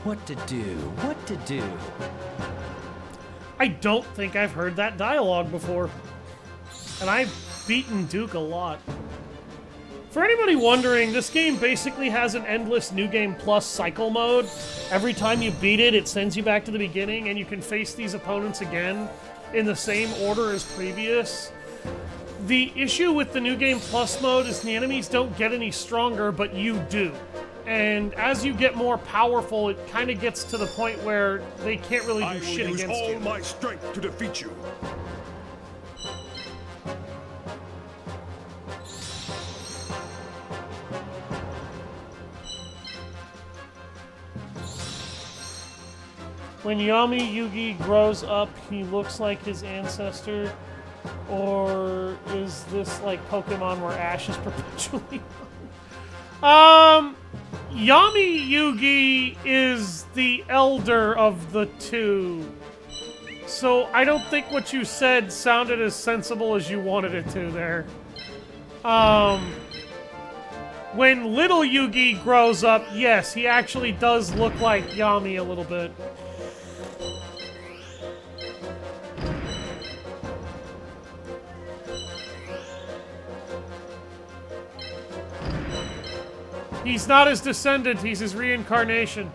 What to do? What to do? I don't think I've heard that dialogue before. And I've beaten Duke a lot. For anybody wondering, this game basically has an endless New Game Plus cycle mode. Every time you beat it, it sends you back to the beginning, and you can face these opponents again in the same order as previous. The issue with the New Game Plus mode is the enemies don't get any stronger, but you do. And as you get more powerful, it kind of gets to the point where they can't really do shit against you. I will use all my strength to defeat you. When Yami Yugi grows up, he looks like his ancestor? Or is this like Pokemon where Ash is perpetually young? Yami Yugi is the elder of the two. So I don't think what you said sounded as sensible as you wanted it to there. When little Yugi grows up, yes, he actually does look like Yami a little bit. He's not his descendant, he's his reincarnation.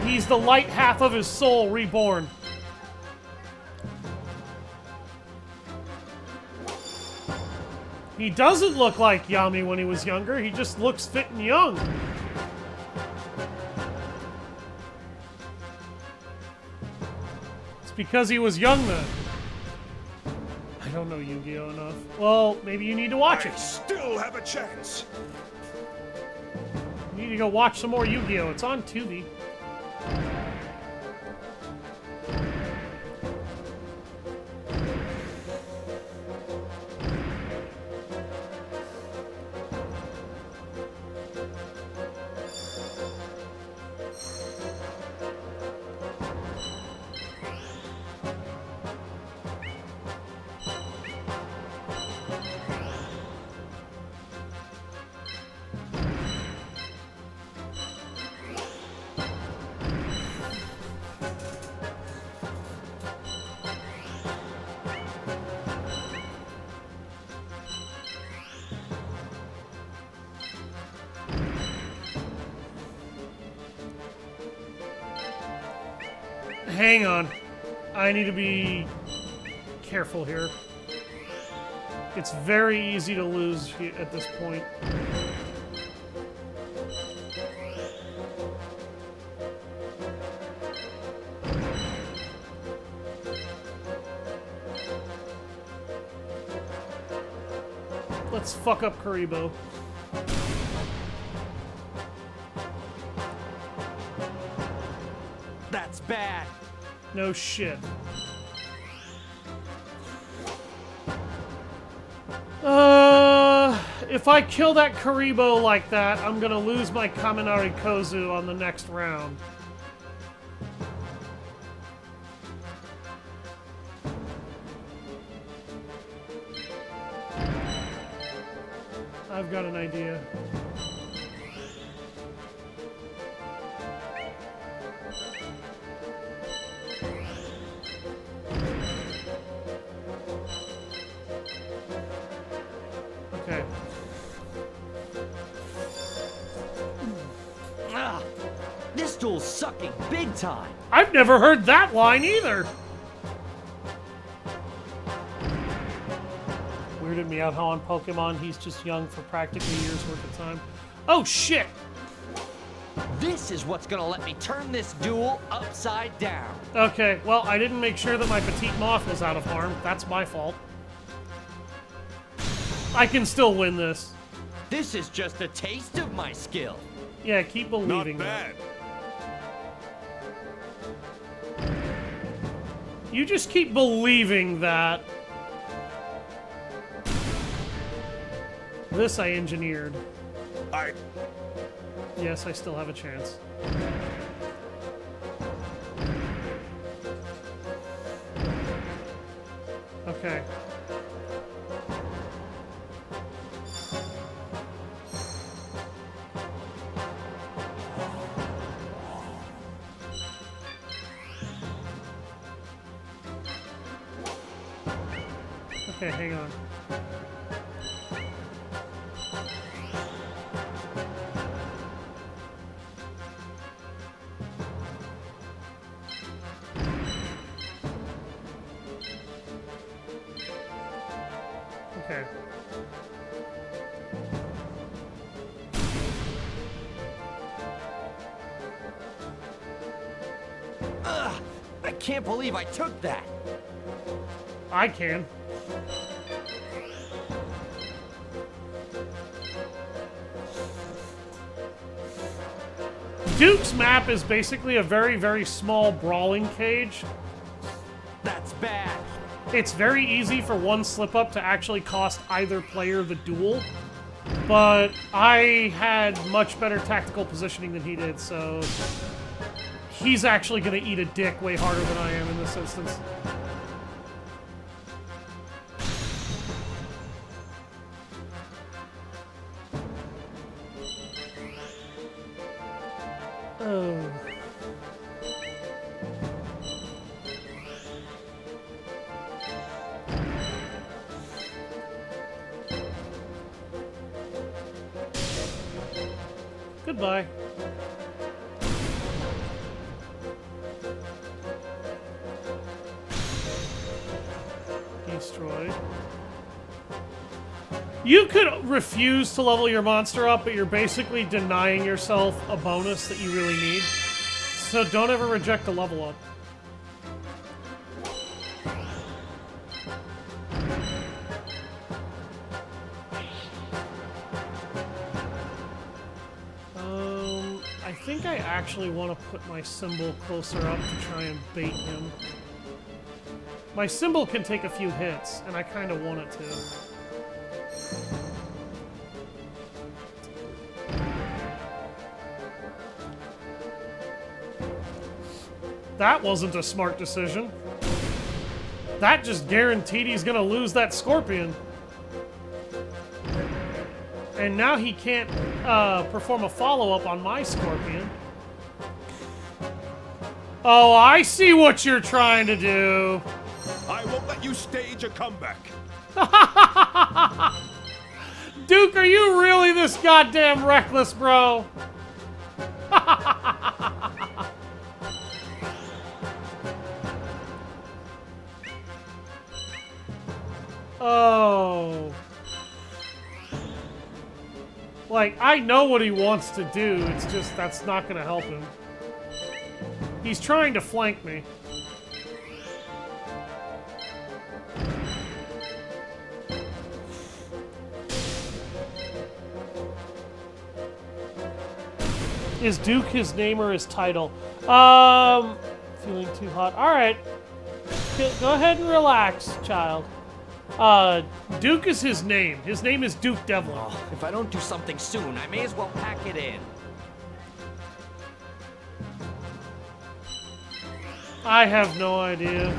He's the light half of his soul reborn. He doesn't look like Yami when he was younger, he just looks fit and young. It's because he was young then. I don't know Yu-Gi-Oh! Enough. Well, maybe you need to watch it. I still have a chance. You need to go watch some more Yu-Gi-Oh! It's on Tubi. Hang on. I need to be careful here. It's very easy to lose at this point. Let's fuck up Karibo. That's bad. No shit. If I kill that Karibo like that, I'm gonna lose my Kaminari Kozu on the next round. I've got an idea. Okay. Ugh, this duel's sucking big time. I've never heard that line either. Weirded me out how on Pokemon he's just young for practically years worth of time. Oh shit! This is what's gonna let me turn this duel upside down. Okay, well, I didn't make sure that my petite moth was out of harm. That's my fault. I can still win this. This is just a taste of my skill. Yeah, keep believing Not that. bad. You just keep believing that. This I engineered. Yes, I still have a chance. Okay. Okay, hang on. Okay. I can't believe I took that. I can. Duke's map is basically a very, very small brawling cage. That's bad. It's very easy for one slip-up to actually cost either player the duel, but I had much better tactical positioning than he did, so he's actually going to eat a dick way harder than I am in this instance. Oh. Goodbye. Destroyed. You could refuse to level your monster up, but you're basically denying yourself a bonus that you really need. So don't ever reject a level up. I think I actually want to put my symbol closer up to try and bait him. My symbol can take a few hits, and I kind of want it to. That wasn't a smart decision. That just guaranteed he's gonna lose that scorpion. And now he can't perform a follow-up on my scorpion. Oh, I see what you're trying to do. I won't let you stage a comeback. Duke, are you really this goddamn reckless, bro? Oh. Like, I know what he wants to do, it's just that's not gonna help him. He's trying to flank me. Is Duke his name or his title? Feeling too hot. Alright. Go ahead and relax, child. Duke is his name. His name is Duke Devlin. Oh, if I don't do something soon, I may as well pack it in. I have no idea.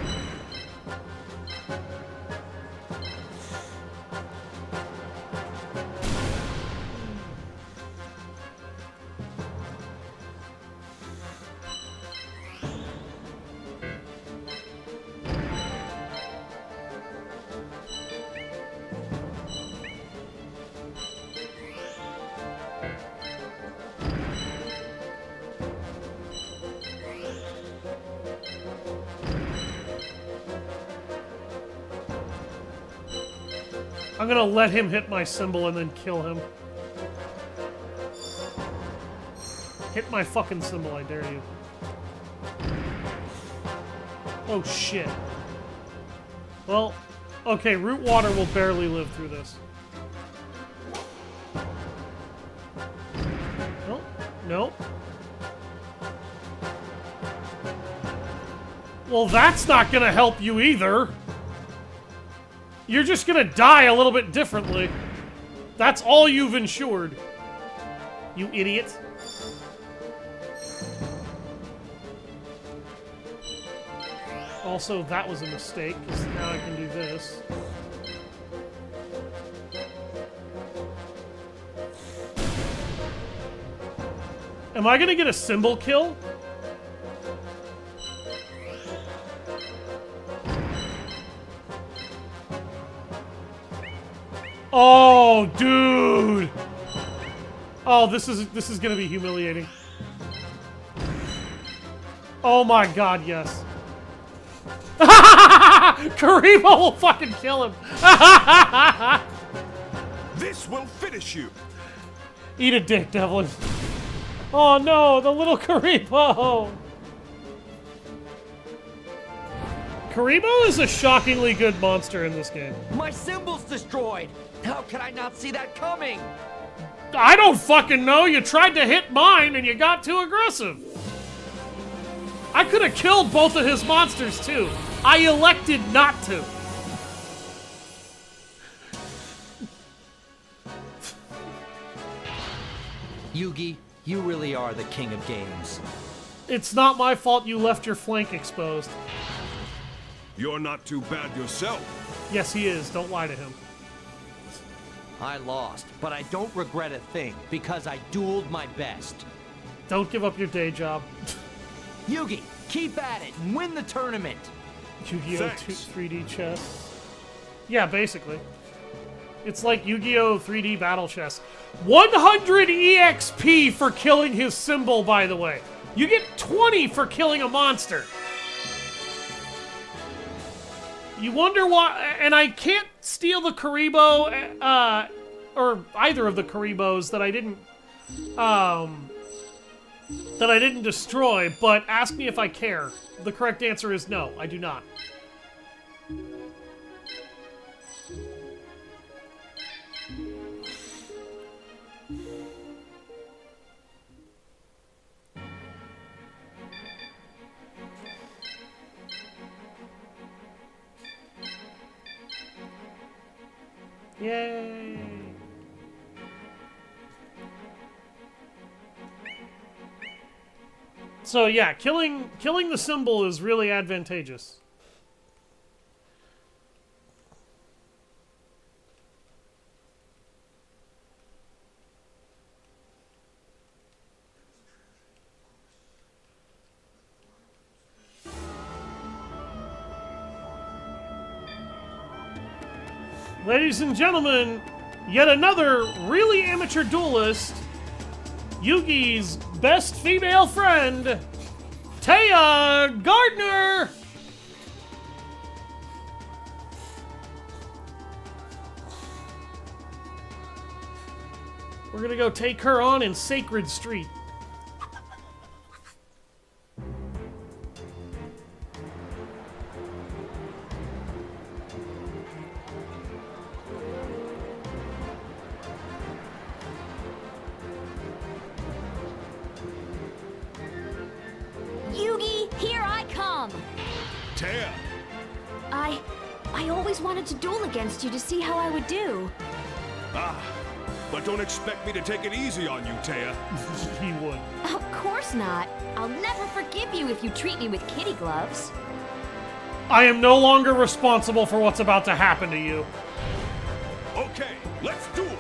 I'm gonna let him hit my symbol and then kill him. Hit my fucking symbol, I dare you. Oh shit. Well, okay, Root Water will barely live through this. Nope. Nope. Well, that's not gonna help you either. You're just gonna die a little bit differently. That's all you've ensured. You idiot. Also, that was a mistake, because now I can do this. Am I gonna get a symbol kill? Oh, dude! Oh, this is gonna be humiliating. Oh my god, yes. Karibo will fucking kill him. This will finish you. Eat a dick, Devlin. Oh no, the little Karibo. Karibo is a shockingly good monster in this game. My symbol's destroyed! How could I not see that coming? I don't fucking know. You tried to hit mine and you got too aggressive. I could have killed both of his monsters too. I elected not to. Yugi, you really are the king of games. It's not my fault you left your flank exposed. You're not too bad yourself. Yes, he is. Don't lie to him. I lost, but I don't regret a thing, because I dueled my best. Don't give up your day job. Yugi, keep at it and win the tournament! Yu-Gi-Oh! Thanks. 3D chess. Yeah, basically. It's like Yu-Gi-Oh! 3D Battle Chess. 100 EXP for killing his symbol, by the way. You get 20 for killing a monster. You wonder why... And I can't steal the Karibo, or either of the Karibos that I didn't destroy, but ask me if I care. The correct answer is no, I do not. Yay! So yeah, killing the symbol is really advantageous. Ladies and gentlemen, yet another really amateur duelist, Yugi's best female friend, Taya Gardner! We're gonna go take her on in Sacred Street. Yugi, here I come! Taya, I always wanted to duel against you to see how I would do. but don't expect me to take it easy on you, Taya. He would. Of course not. I'll never forgive you if you treat me with kitty gloves. I am no longer responsible for what's about to happen to you. Okay, let's duel.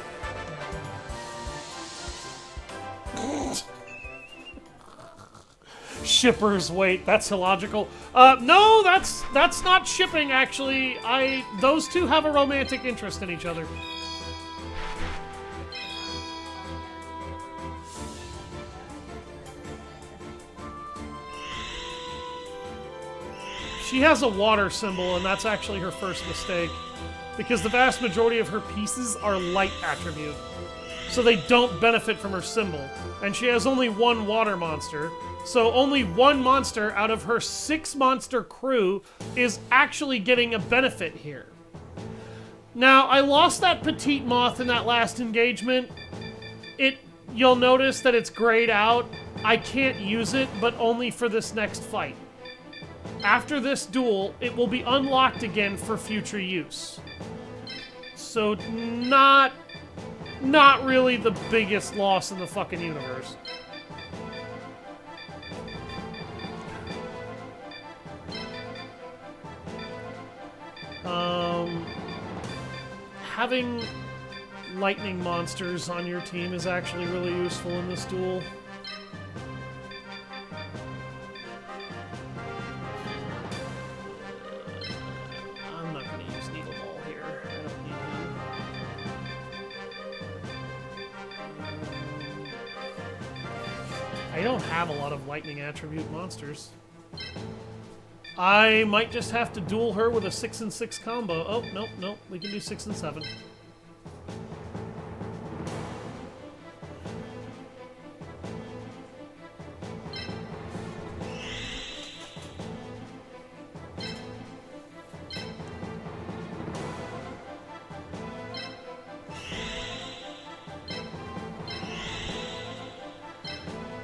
Shippers, wait, that's illogical. No, that's not shipping, actually. Those two have a romantic interest in each other. She has a water symbol, and that's actually her first mistake. Because the vast majority of her pieces are light attribute. So they don't benefit from her symbol. And she has only one water monster. So only one monster out of her 6-monster crew is actually getting a benefit here. Now, I lost that petite moth in that last engagement. You'll notice that it's grayed out. I can't use it, but only for this next fight. After this duel, it will be unlocked again for future use. So not really the biggest loss in the fucking universe. Having lightning monsters on your team is actually really useful in this duel. I'm not going to use Needle Ball here. I don't need him. I don't have a lot of lightning attribute monsters. I might just have to duel her with a 6 and 6 combo. Oh, nope, nope. We can do 6 and 7.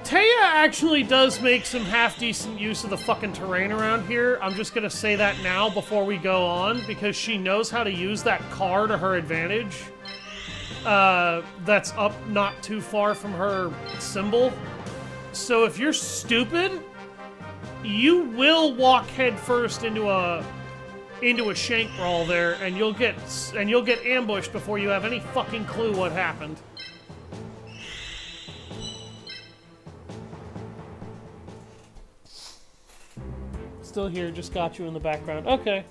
Taya actually does make some half-decent use of the fucking terrain around here. I'm just gonna say that now before we go on, because she knows how to use that car to her advantage. That's up not too far from her symbol. So if you're stupid, you will walk headfirst into a shank brawl there, and you'll get ambushed before you have any fucking clue what happened. Still here, just got you in the background. Okay.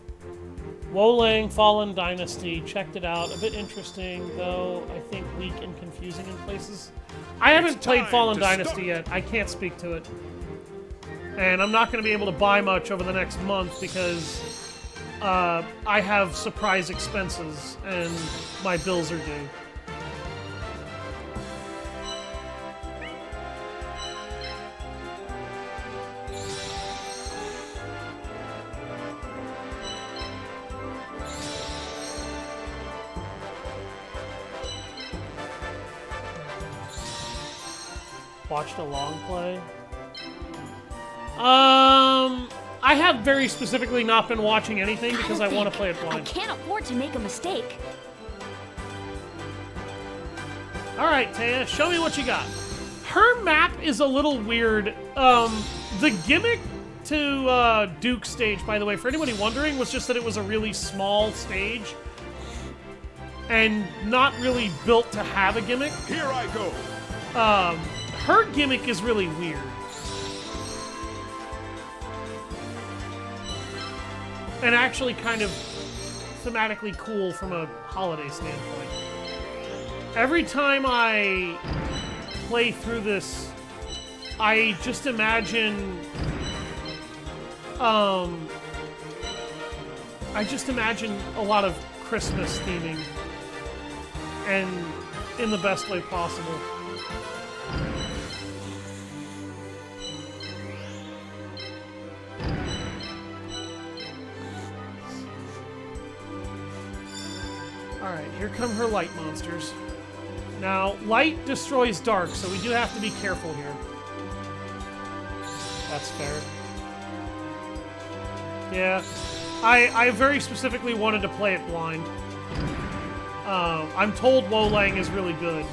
Wolang Fallen Dynasty, checked it out. A bit interesting, though I think weak and confusing in places. I haven't played Fallen Dynasty yet. I can't speak to it. And I'm not going to be able to buy much over the next month because I have surprise expenses and my bills are due. Watched a long play. I have very specifically not been watching anything because I want to play it blind. I can't afford to make a mistake. Alright, Taya, show me what you got. Her map is a little weird. The gimmick to Duke's stage, by the way, for anybody wondering, was just that it was a really small stage and not really built to have a gimmick. Here I go. Her gimmick is really weird. And actually kind of thematically cool from a holiday standpoint. Every time I play through this, I just imagine... I just imagine a lot of Christmas theming. And in the best way possible. Alright, here come her light monsters. Now, light destroys dark, so we do have to be careful here. That's fair. Yeah, I very specifically wanted to play it blind. I'm told Wolang is really good.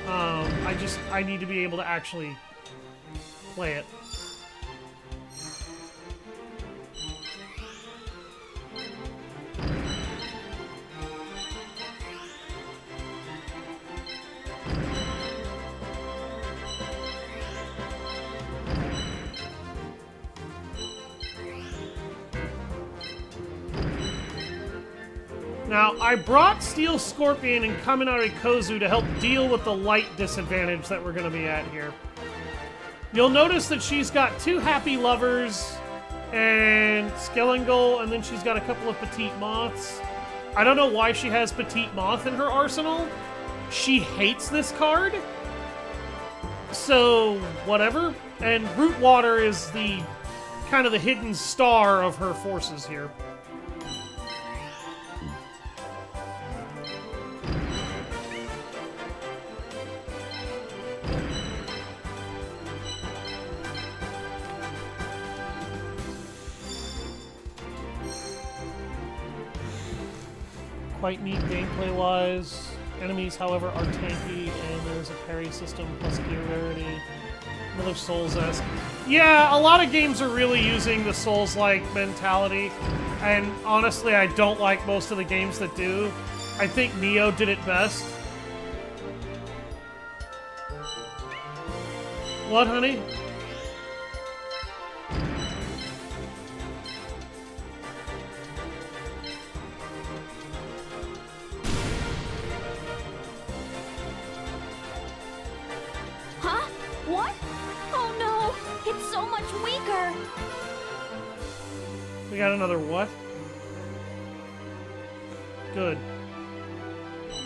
I need to be able to actually play it. Now, I brought Steel Scorpion and Kaminari Kozu to help deal with the light disadvantage that we're going to be at here. You'll notice that she's got 2 Happy Lovers and Skellingull, and then she's got a couple of Petite Moths. I don't know why she has Petite Moth in her arsenal. She hates this card. So, whatever. And Root Water is the kind of the hidden star of her forces here. Quite neat gameplay-wise. Enemies, however, are tanky, and there's a parry system plus gear rarity. Another Souls-esque. Yeah, a lot of games are really using the Souls-like mentality, and honestly, I don't like most of the games that do. I think Neo did it best. What, honey? We got another what? Good.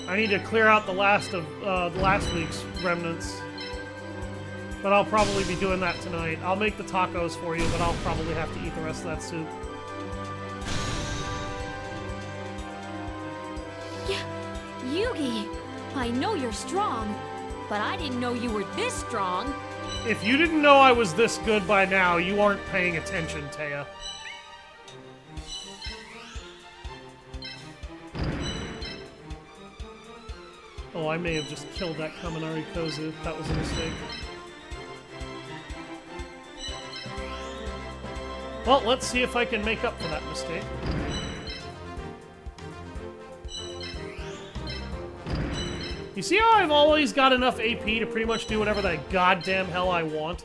I need to clear out the last of last week's remnants. But I'll probably be doing that tonight. I'll make the tacos for you, but I'll probably have to eat the rest of that soup. Yeah, Yugi, I know you're strong, but I didn't know you were this strong. If you didn't know I was this good by now, you aren't paying attention, Taya. Oh, I may have just killed that Kaminari Kozu. That was a mistake. Well, let's see if I can make up for that mistake. You see how I've always got enough AP to pretty much do whatever the goddamn hell I want?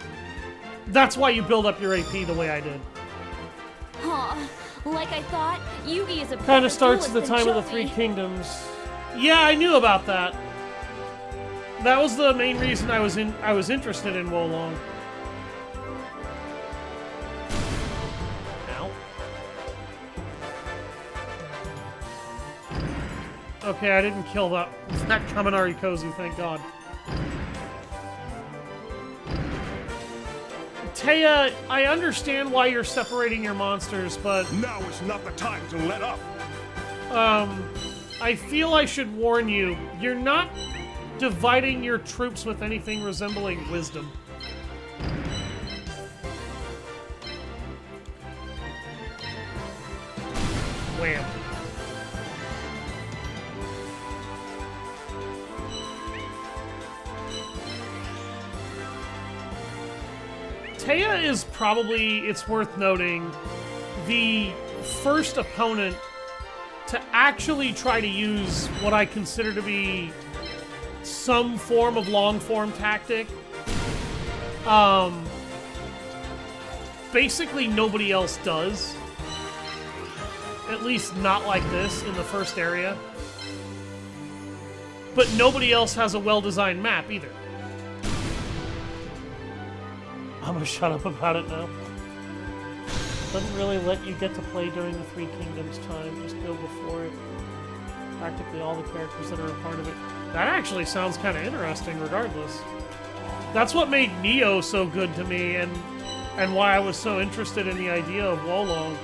That's why you build up your AP the way I did. Huh. Like I thought, Yugi is a Kind of starts better at the time of the duelist Three than Kingdoms. Yeah, I knew about that. That was the main reason I was interested in Wolong. Ow. Okay, I didn't kill that Kaminari Kozu, thank God. Taya, I understand why you're separating your monsters, but Now is not the time to let up. I feel I should warn you, you're not dividing your troops with anything resembling wisdom. Wham. Taya is probably, it's worth noting, the first opponent to actually try to use what I consider to be some form of long-form tactic. Basically nobody else does. At least not like this in the first area. But nobody else has a well-designed map either. I'm gonna shut up about it now. Doesn't really let you get to play during the Three Kingdoms time. Just go before it. Practically all the characters that are a part of it. That actually sounds kind of interesting regardless. That's what made Neo so good to me and why I was so interested in the idea of Wolong.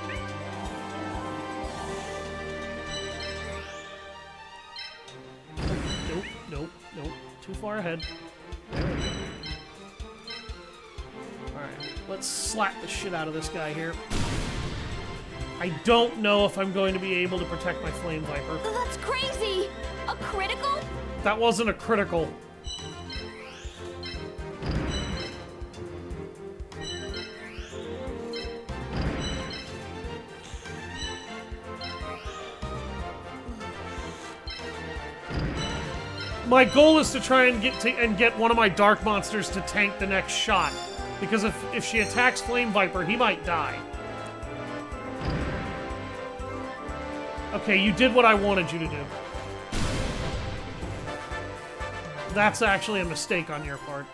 Nope, nope, nope. Too far ahead. There we go. Alright, let's slap the shit out of this guy here. I don't know if I'm going to be able to protect my Flame Viper. That's crazy! A critical? That wasn't a critical. My goal is to try and get one of my Dark Monsters to tank the next shot. Because if she attacks Flame Viper, he might die. Okay, you did what I wanted you to do. That's actually a mistake on your part.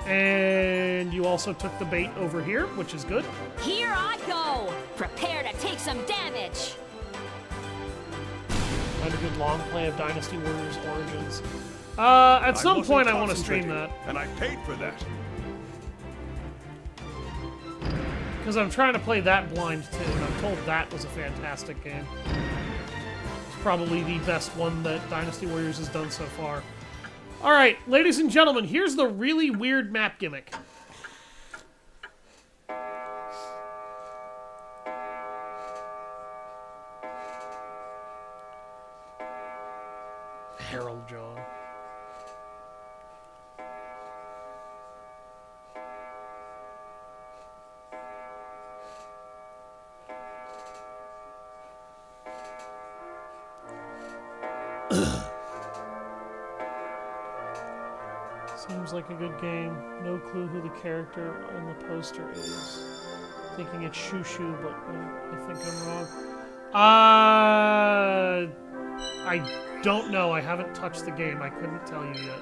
And you also took the bait over here, which is good. Here I go! Prepare to take some damage! Had a good long play of Dynasty Warriors Origins. At some point I want to stream that. And I paid for that. Because I'm trying to play that blind too, and I'm told that was a fantastic game. It's probably the best one that Dynasty Warriors has done so far. Alright, ladies and gentlemen, here's the really weird map gimmick. Harold John. Seems like a good game. No clue who the character on the poster is. Thinking it's Shushu, but I think I'm wrong. I don't know. I haven't touched the game. I couldn't tell you yet.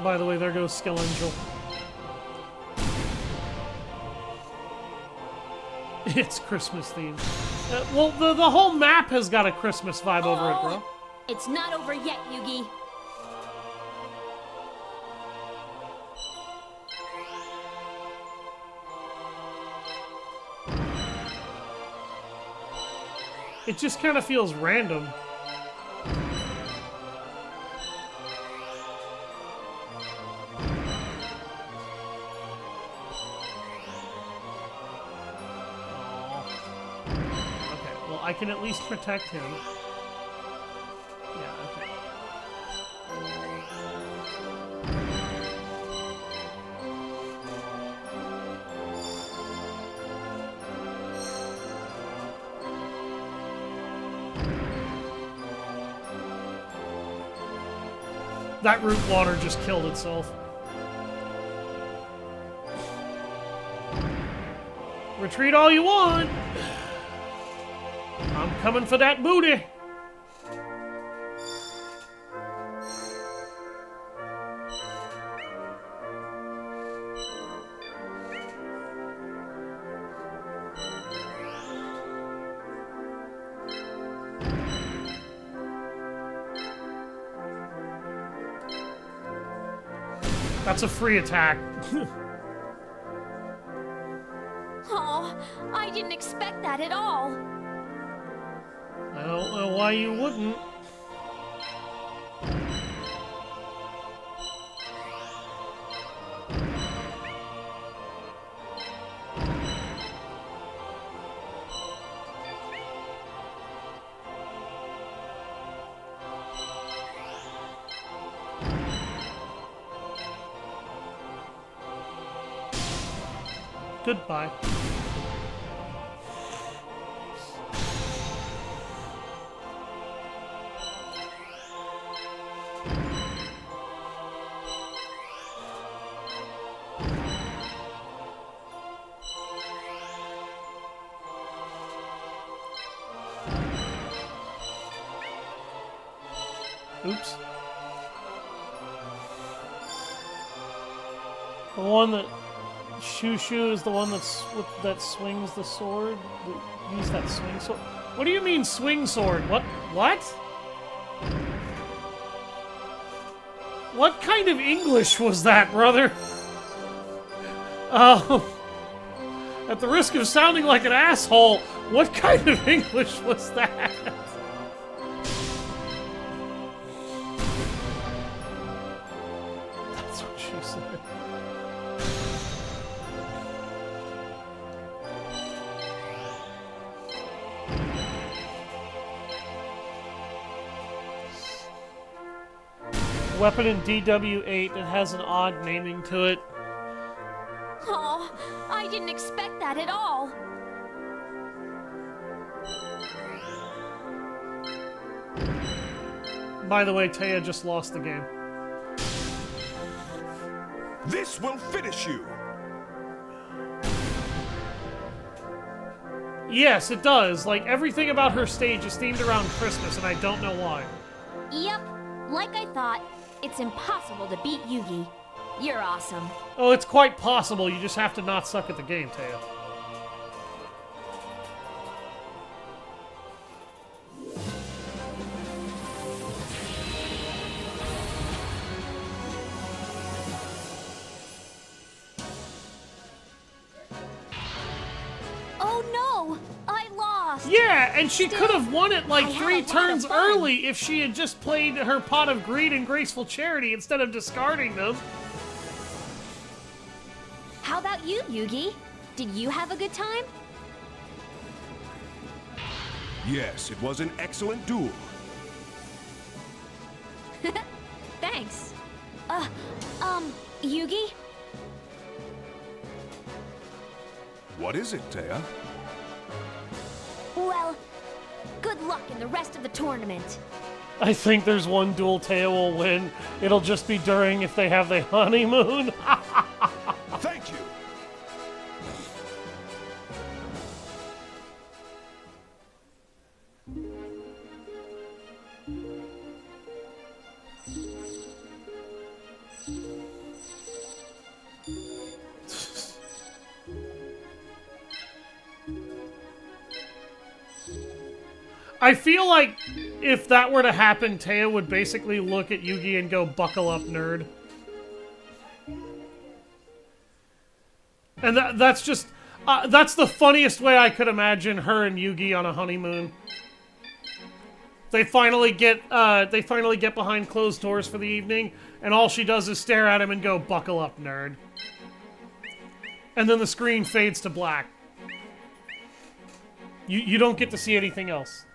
By the way, there goes Skill Angel. It's Christmas themed. Well, the whole map has got a Christmas vibe over it, bro. It's not over yet, Yugi. It just kind of feels random. I can at least protect him. Yeah, okay. That root water just killed itself. Retreat all you want! I'm coming for that booty! That's a free attack. Oh, I didn't expect that at all. I don't know why you wouldn't. Goodbye. Oops. The one that Shushu is the one that swings the sword. Use that swing sword. What do you mean swing sword? What? What kind of English was that, brother? At the risk of sounding like an asshole, what kind of English was that? That's what she said. Weapon in DW8, it has an odd naming to it. Oh, I didn't expect that at all. By the way, Taya just lost the game. This will finish you! Yes, it does. Like, everything about her stage is themed around Christmas, and I don't know why. Yep, like I thought, it's impossible to beat Yugi. You're awesome. Oh, it's quite possible. You just have to not suck at the game, Taya. Oh no! I lost! Yeah, and she could have won it like I had 3 a lot of turns fun. early if she had just played her pot of greed and graceful charity instead of discarding them. How about you, Yugi? Did you have a good time? Yes, it was an excellent duel. Thanks. Yugi? What is it, Taya? Well, good luck in the rest of the tournament. I think there's one duel Taya will win. It'll just be during if they have their honeymoon. Thank you! I feel like if that were to happen, Taya would basically look at Yugi and go, "Buckle up, nerd." And that's just... that's the funniest way I could imagine her and Yugi on a honeymoon. They finally get behind closed doors for the evening, and all she does is stare at him and go, "Buckle up, nerd." And then the screen fades to black. You don't get to see anything else.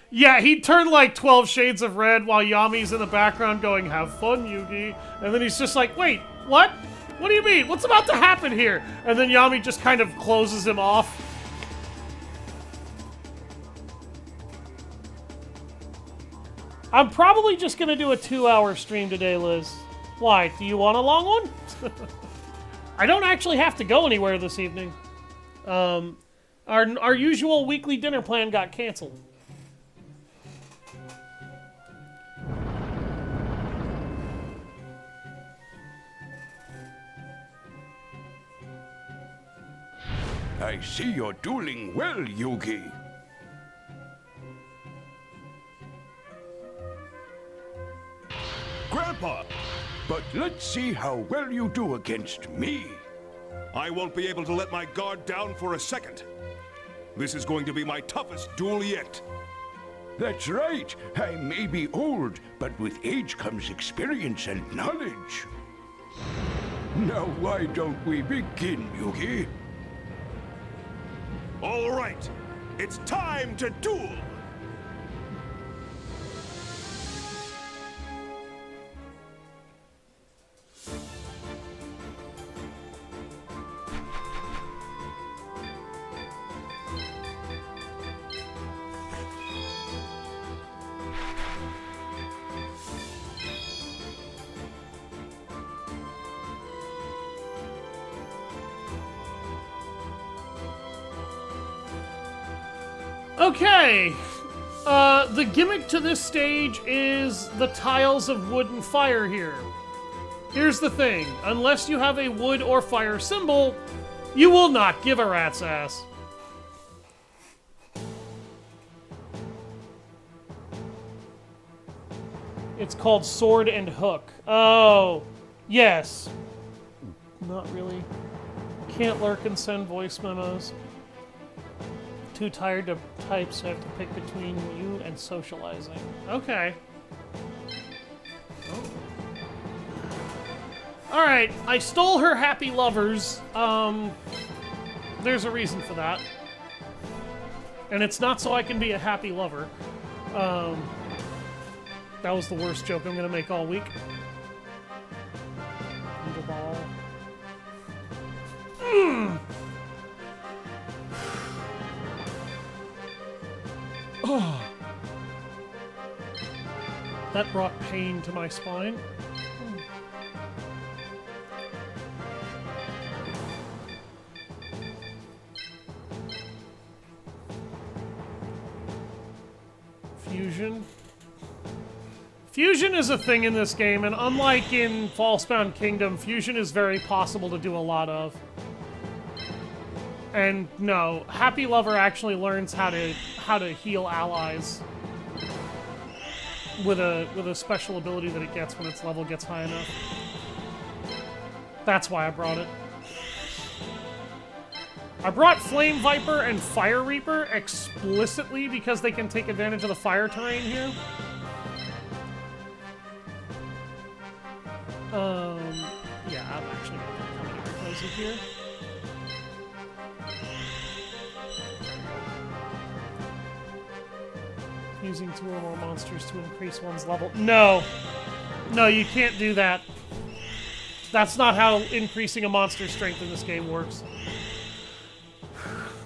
Yeah, he turned like 12 shades of red while Yami's in the background going, "Have fun, Yugi." And then he's just like, "Wait, what? What do you mean? What's about to happen here?" And then Yami just kind of closes him off. I'm probably just going to do a 2-hour stream today, Liz. Why? Do you want a long one? I don't actually have to go anywhere this evening. Our usual weekly dinner plan got canceled. I see you're dueling well, Yugi. Grandpa! But let's see how well you do against me. I won't be able to let my guard down for a second. This is going to be my toughest duel yet. That's right. I may be old, but with age comes experience and knowledge. Now, why don't we begin, Yugi? All right, it's time to duel! Okay, the gimmick to this stage is the tiles of wood and fire here. Here's the thing, unless you have a wood or fire symbol, you will not give a rat's ass. It's called Sword and Hook. Oh, yes. Not really. Can't lurk and send voice memos. Too tired to type, so I have to pick between you and socializing. Okay. Oh. Alright, I stole her happy lovers. There's a reason for that. And it's not so I can be a happy lover. That was the worst joke I'm gonna make all week. The ball. Oh. That brought pain to my spine. Fusion. Fusion is a thing in this game, and unlike in Falsebound Kingdom, fusion is very possible to do a lot of. And no, Happy Lover actually learns how to heal allies with a special ability that it gets when its level gets high enough. That's why I brought it. I brought Flame Viper and Fire Reaper explicitly because they can take advantage of the fire terrain here. Yeah, I'm actually going to put Comedy Proposal here. Using 2 or more monsters to increase one's level. No! No, you can't do that. That's not how increasing a monster's strength in this game works.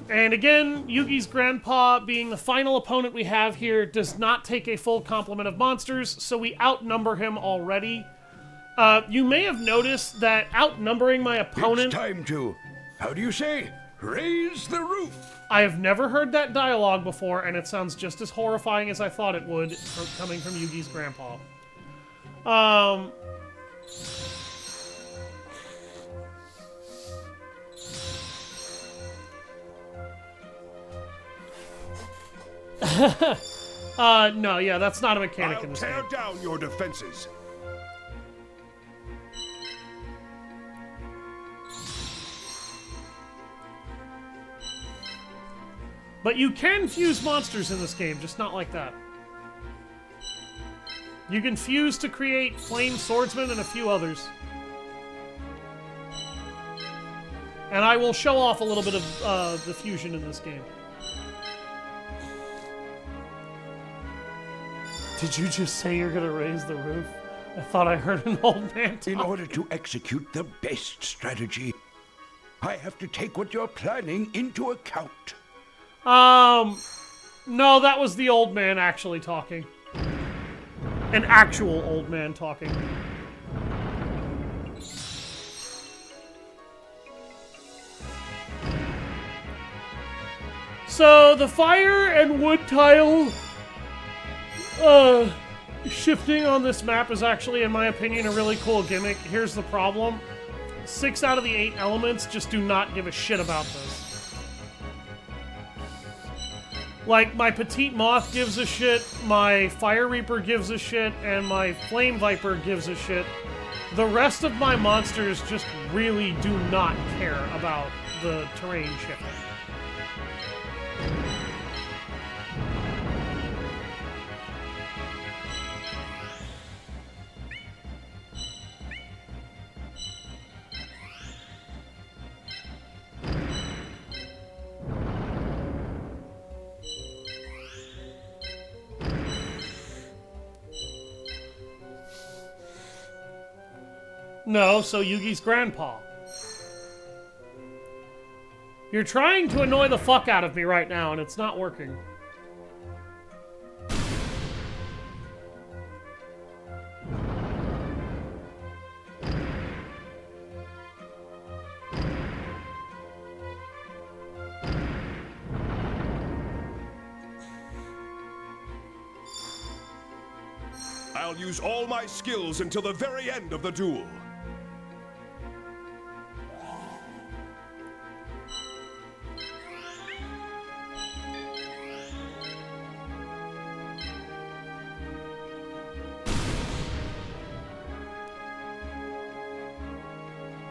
And again, Yugi's grandpa, being the final opponent we have here, does not take a full complement of monsters, so we outnumber him already. You may have noticed that outnumbering my opponent... It's time to, how do you say, raise the roof. I have never heard that dialogue before, and it sounds just as horrifying as I thought it would coming from Yugi's grandpa. No, yeah, that's not a mechanic I'll in this tear game. down your defenses. But you can fuse monsters in this game, just not like that. You can fuse to create Flame Swordsman and a few others. And I will show off a little bit of the fusion in this game. Did you just say you're gonna raise the roof? I thought I heard an old man talk. In order to execute the best strategy, I have to take what you're planning into account. No, that was the old man actually talking. An actual old man talking. So, the fire and wood tile, shifting on this map is actually, in my opinion, a really cool gimmick. Here's the problem. 6 out of the 8 elements just do not give a shit about this. Like, my Petite Moth gives a shit, my Fire Reaper gives a shit, and my Flame Viper gives a shit. The rest of my monsters just really do not care about the terrain shifting. No, so Yugi's grandpa. You're trying to annoy the fuck out of me right now, and it's not working. I'll use all my skills until the very end of the duel.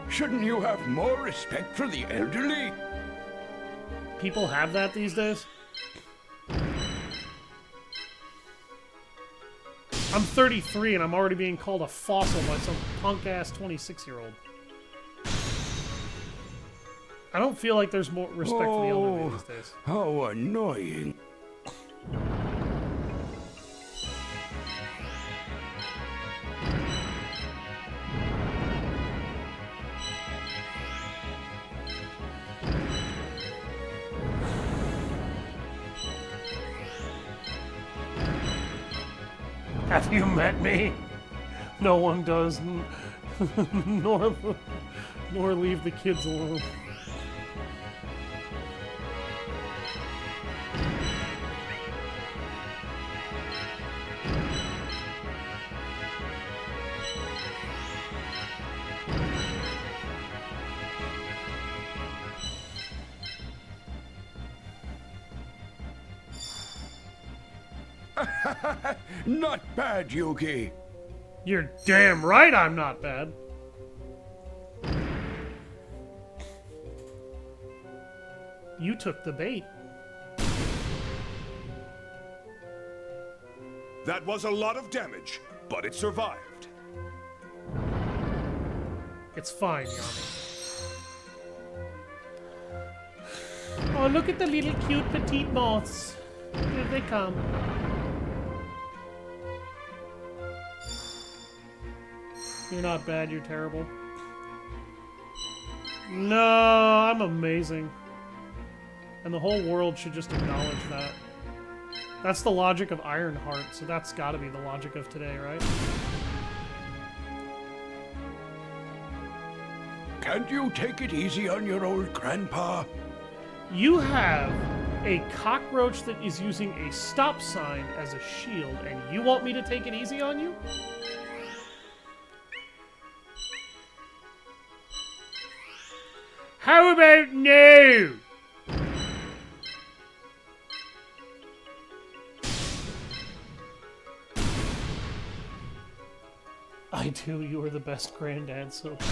Shouldn't you have more respect for the elderly? People have that these days? I'm 33 and I'm already being called a fossil by some punk-ass 26-year-old. I don't feel like there's more respect for the elderly these days. How annoying. Have you met me? No one does, nor leave the kids alone. Not bad, Yugi. You're damn right I'm not bad. You took the bait. That was a lot of damage, but it survived. It's fine, Yami. Oh, look at the little cute petite moths. Here they come. You're not bad, you're terrible. No, I'm amazing. And the whole world should just acknowledge that. That's the logic of Ironheart, so that's gotta be the logic of today, right? Can't you take it easy on your old grandpa? You have a cockroach that is using a stop sign as a shield, and you want me to take it easy on you? How about no? I do. You are the best granddad so far.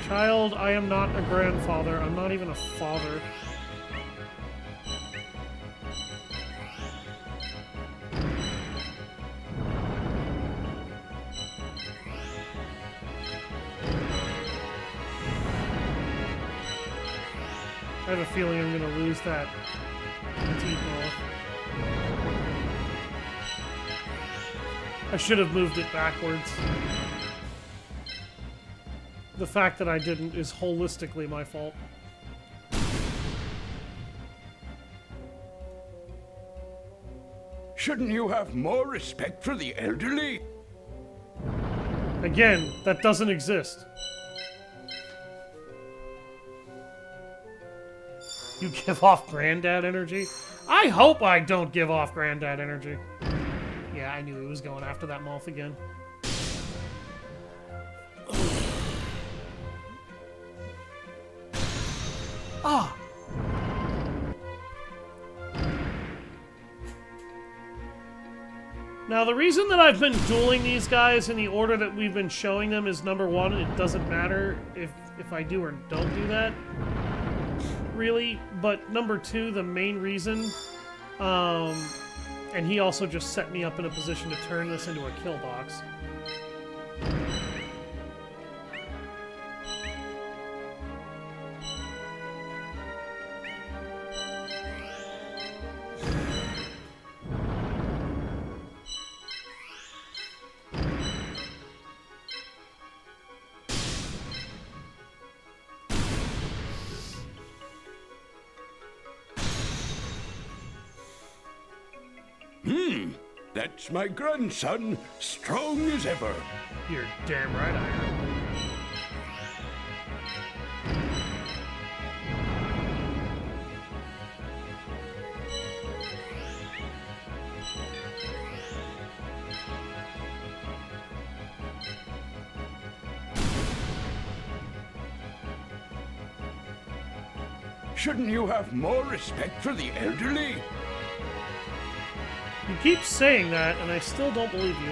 Child, I am not a grandfather. I'm not even a father. I have a feeling I'm gonna lose that teeth off. I should have moved it backwards. The fact that I didn't is holistically my fault. Shouldn't you have more respect for the elderly? Again, that doesn't exist. You give off granddad energy? I hope I don't give off granddad energy. Yeah, I knew he was going after that moth again. Ah! Now, the reason that I've been dueling these guys in the order that we've been showing them is, number one, it doesn't matter if I do or don't do that, really. But number two, the main reason, and he also just set me up in a position to turn this into a kill box. That's my grandson, strong as ever. You're damn right I am. Shouldn't you have more respect for the elderly? You keep saying that, and I still don't believe you.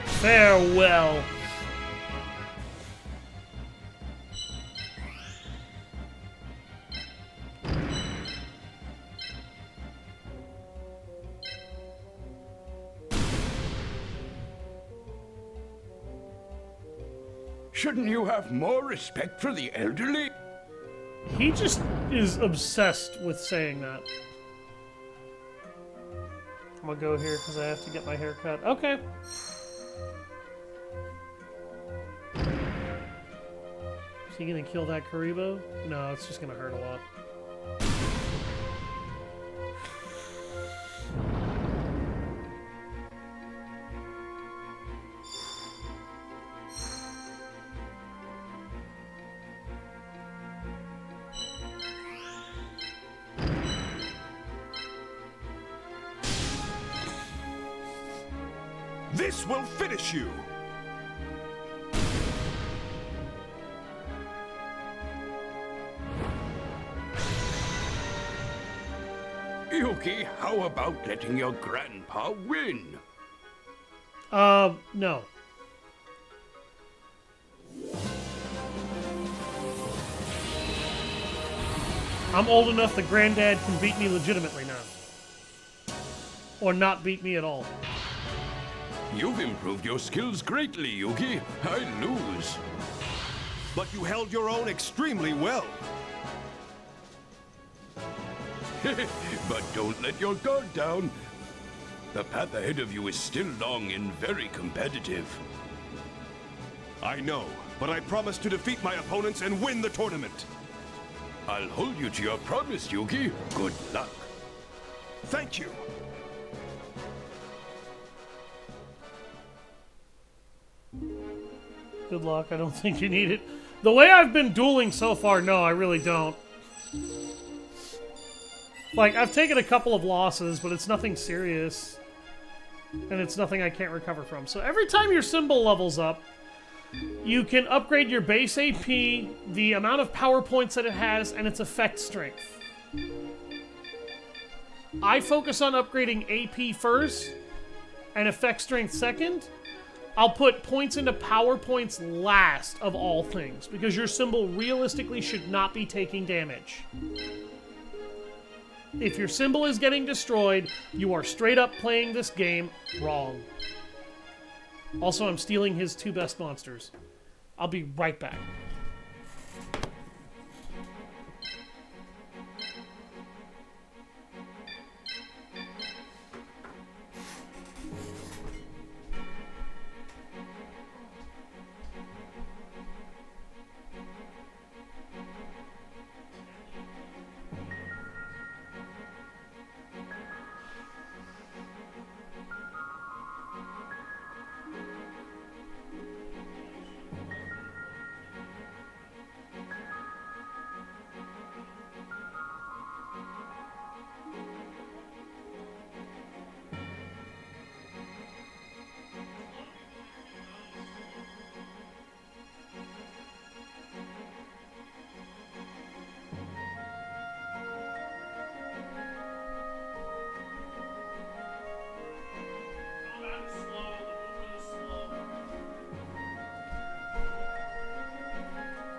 Farewell. Shouldn't you have more respect for the elderly? He just is obsessed with saying that. I'm gonna go here because I have to get my hair cut. Okay. Is he gonna kill that Karibo? No, it's just gonna hurt a lot. This will finish you! Yuki, how about letting your grandpa win? No. I'm old enough that Granddad can beat me legitimately now. Or not beat me at all. You've improved your skills greatly, Yuki. I lose. But you held your own extremely well. But don't let your guard down. The path ahead of you is still long and very competitive. I know, but I promise to defeat my opponents and win the tournament. I'll hold you to your promise, Yuki. Good luck. Thank you. Good luck. I don't think you need it. The way I've been dueling so far, no, I really don't. Like, I've taken a couple of losses, but it's nothing serious. And it's nothing I can't recover from. So every time your symbol levels up, you can upgrade your base AP, the amount of power points that it has, and its effect strength. I focus on upgrading AP first, and effect strength second. I'll put points into power points last of all things, because your symbol realistically should not be taking damage. If your symbol is getting destroyed, you are straight up playing this game wrong. Also, I'm stealing his 2 best monsters. I'll be right back.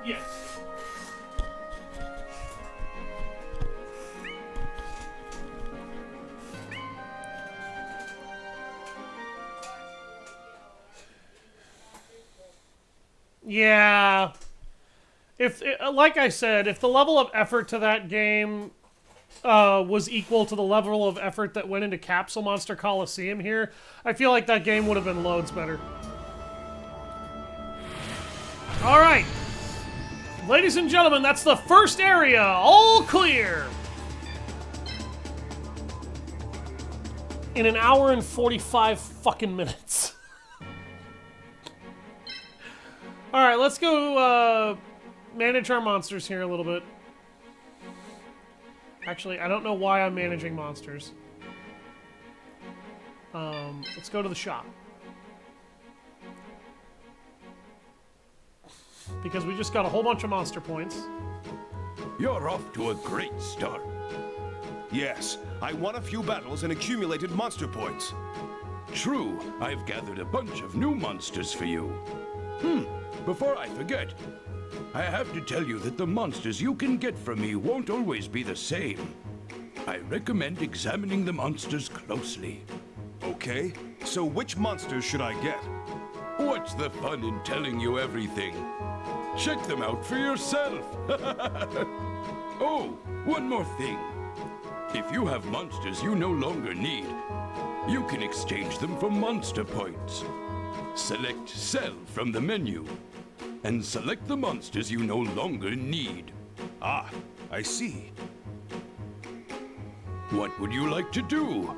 Yes. Yeah. If, like I said, if the level of effort to that game was equal to the level of effort that went into Capsule Monster Coliseum here, I feel like that game would have been loads better. Alright. Ladies and gentlemen, that's the first area. All clear. In an hour and 45 fucking minutes. Alright, let's go manage our monsters here a little bit. Actually, I don't know why I'm managing monsters. Let's go to the shop. Because we just got a whole bunch of monster points. You're off to a great start. Yes, I won a few battles and accumulated monster points. True, I've gathered a bunch of new monsters for you. Before I forget, I have to tell you that the monsters you can get from me won't always be the same. I recommend examining the monsters closely. Okay, so which monsters should I get? What's the fun in telling you everything? Check them out for yourself. Oh, one more thing. If you have monsters you no longer need, you can exchange them for monster points. Select Sell from the menu, and select the monsters you no longer need. Ah, I see. What would you like to do?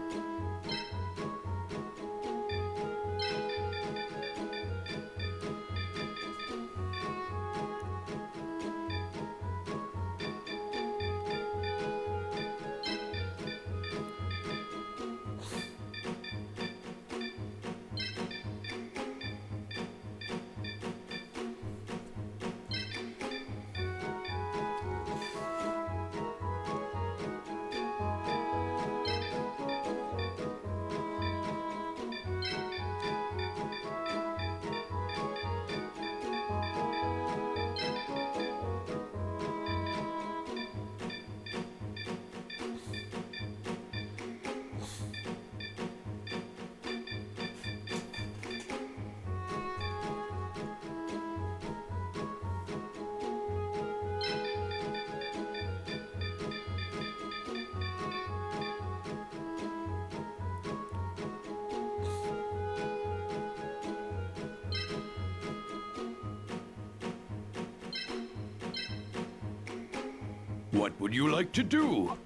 What would you like to do?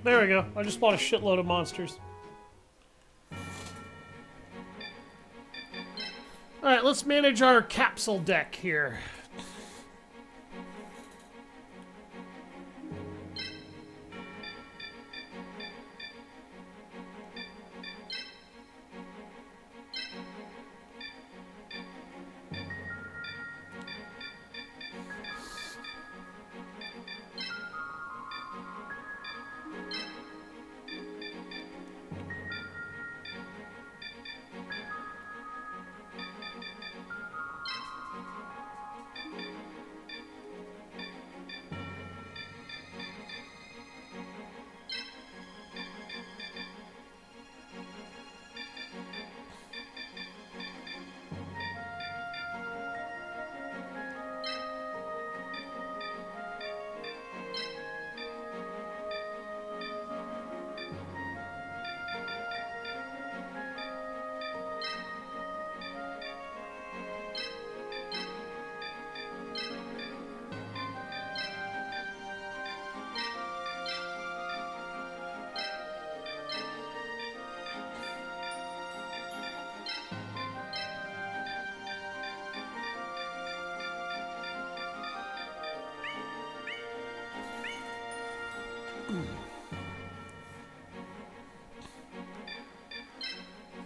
There we go. I just bought a shitload of monsters. Alright, let's manage our capsule deck here.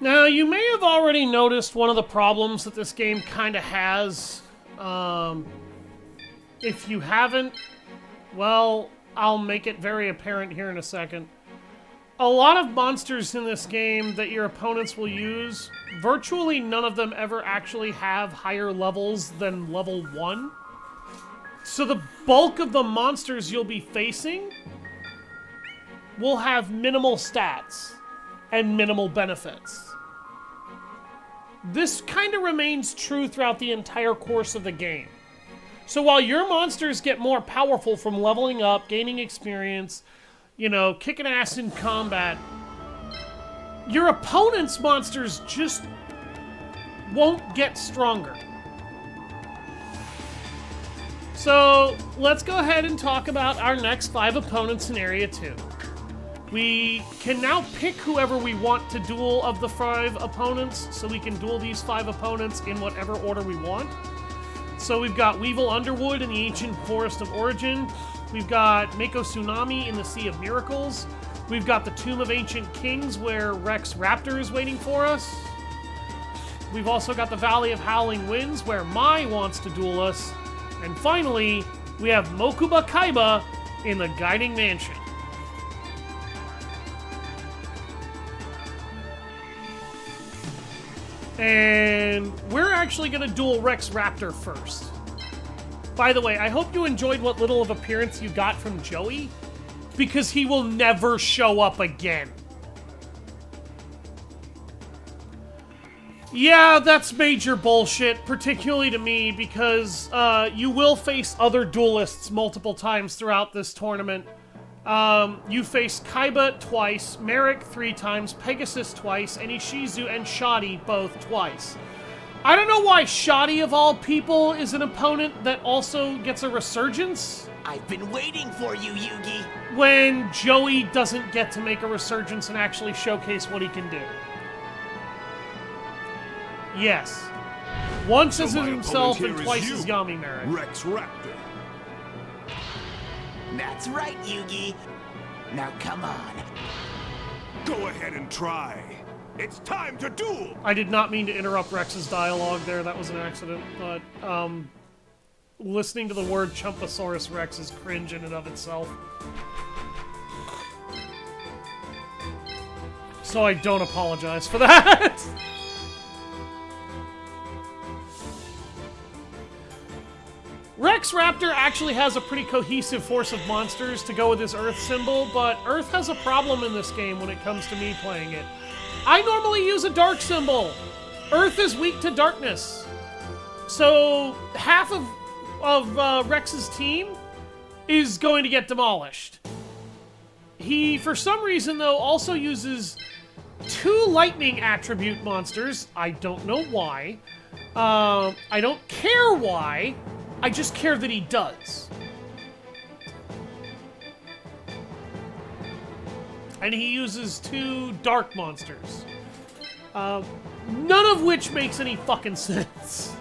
Now, you may have already noticed one of the problems that this game kind of has. If you haven't, well, I'll make it very apparent here in a second. A lot of monsters in this game that your opponents will use, virtually none of them ever actually have higher levels than level 1. So the bulk of the monsters you'll be facing will have minimal stats and minimal benefits. This kind of remains true throughout the entire course of the game. So while your monsters get more powerful from leveling up, gaining experience, you know, kicking ass in combat, your opponent's monsters just won't get stronger. So let's go ahead and talk about our next 5 opponents in Area 2. We can now pick whoever we want to duel of the 5 opponents, so we can duel these 5 opponents in whatever order we want. So we've got Weevil Underwood in the Ancient Forest of Origin. We've got Mako Tsunami in the Sea of Miracles. We've got the Tomb of Ancient Kings, where Rex Raptor is waiting for us. We've also got the Valley of Howling Winds, where Mai wants to duel us. And finally, we have Mokuba Kaiba in the Guiding Mansion. And we're actually going to duel Rex Raptor first. By the way, I hope you enjoyed what little of appearance you got from Joey, because he will never show up again. Yeah, that's major bullshit, particularly to me, because you will face other duelists multiple times throughout this tournament. You face Kaiba twice, Merrick 3 times, Pegasus twice, and Ishizu and Shoddy both twice. I don't know why Shoddy, of all people, is an opponent that also gets a resurgence. I've been waiting for you, Yugi. When Joey doesn't get to make a resurgence and actually showcase what he can do. Yes. Once as himself and twice as Yami Merrick. Rex Raptor. That's right, Yugi. Now come on. Go ahead and try. It's time to duel! I did not mean to interrupt Rex's dialogue there, that was an accident, but, listening to the word Chumpasaurus Rex is cringe in and of itself. So I don't apologize for that! Rex Raptor actually has a pretty cohesive force of monsters to go with his Earth symbol, but Earth has a problem in this game when it comes to me playing it. I normally use a dark symbol. Earth is weak to darkness. So half of Rex's team is going to get demolished. He, for some reason though, also uses 2 lightning attribute monsters. I don't know why. I don't care why. I just care that he does. And he uses 2 dark monsters. None of which makes any fucking sense.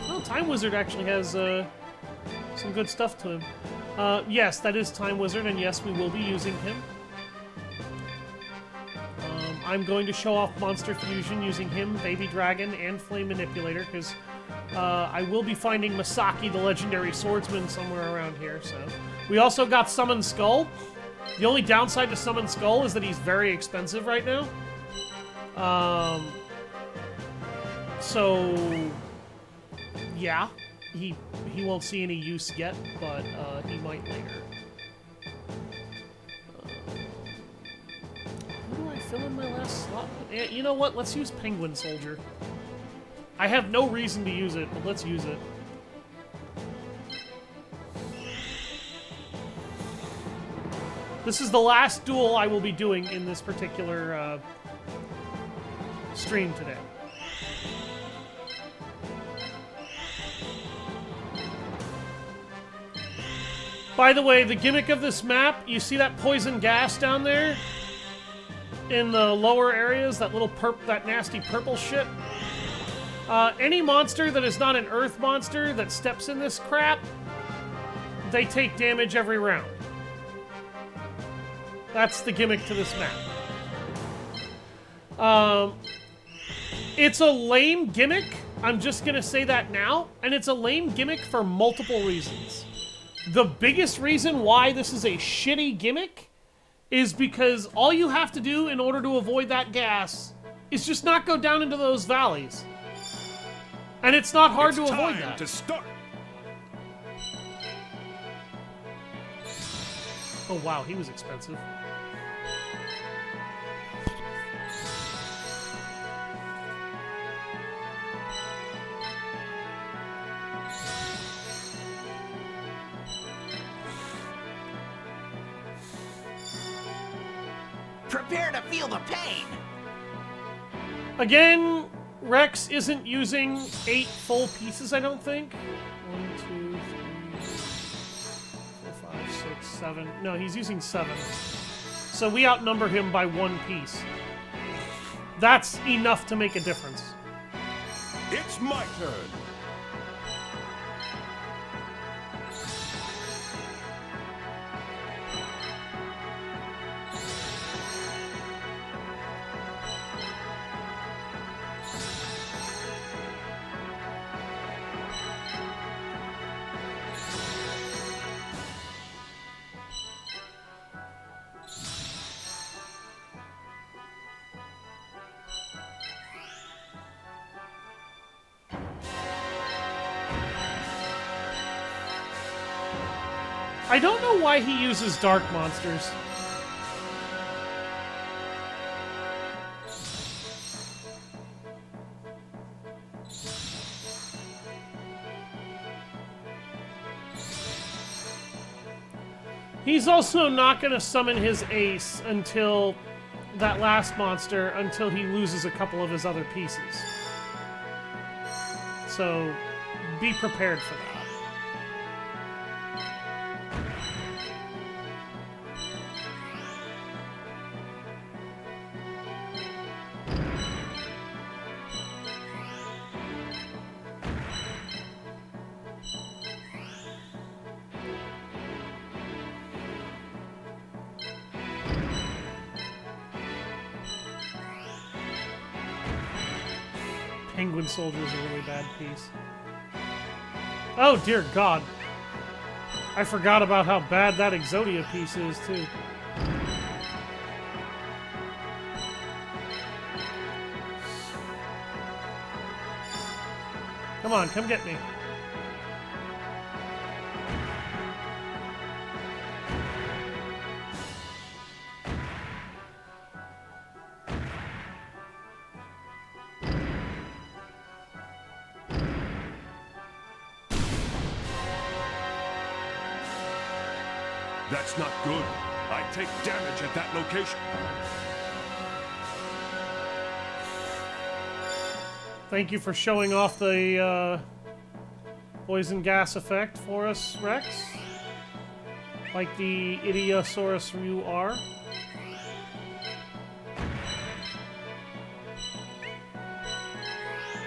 Well, Time Wizard actually has some good stuff to him. Yes, that is Time Wizard, and yes, we will be using him. I'm going to show off Monster Fusion using him, Baby Dragon, and Flame Manipulator, because I will be finding Masaki, the legendary swordsman, somewhere around here, so... We also got Summon Skull. The only downside to Summon Skull is that he's very expensive right now. So... Yeah. He won't see any use yet, but he might later. Who do I fill in my last slot? You know what? Let's use Penguin Soldier. I have no reason to use it, but let's use it. This is the last duel I will be doing in this particular stream today. By the way, the gimmick of this map, you see that poison gas down there? In the lower areas, that little that nasty purple shit? Any monster that is not an earth monster that steps in this crap, they take damage every round. That's the gimmick to this map. It's a lame gimmick, I'm just gonna say that now, and it's a lame gimmick for multiple reasons. The biggest reason why this is a shitty gimmick is because all you have to do in order to avoid that gas is just not go down into those valleys. And it's not hard to avoid that. To start. Oh wow, he was expensive. Prepare to feel the pain! Again, Rex isn't using 8 full pieces, I don't think. 1, 2, 3, 4, 5, 6, 7. No, he's using 7. So we outnumber him by 1 piece. That's enough to make a difference. It's my turn. I don't know why he uses dark monsters. He's also not going to summon his ace until that last monster, until he loses a couple of his other pieces. So, be prepared for that. Penguin Soldier is a really bad piece. Oh dear God. I forgot about how bad that Exodia piece is too. Come on, come get me. That's not good. I take damage at that location. Thank you for showing off the poison gas effect for us, Rex. Like the Idiosaurus you are.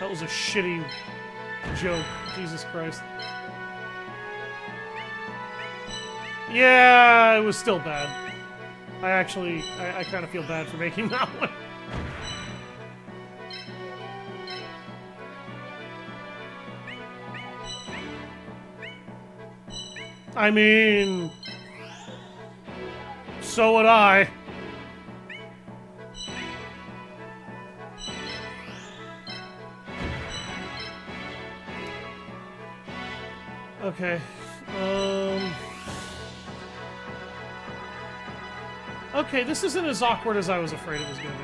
That was a shitty joke. Jesus Christ. Yeah, it was still bad. I kind of feel bad for making that one. I mean, so would I. Okay. Okay, this isn't as awkward as I was afraid it was gonna be.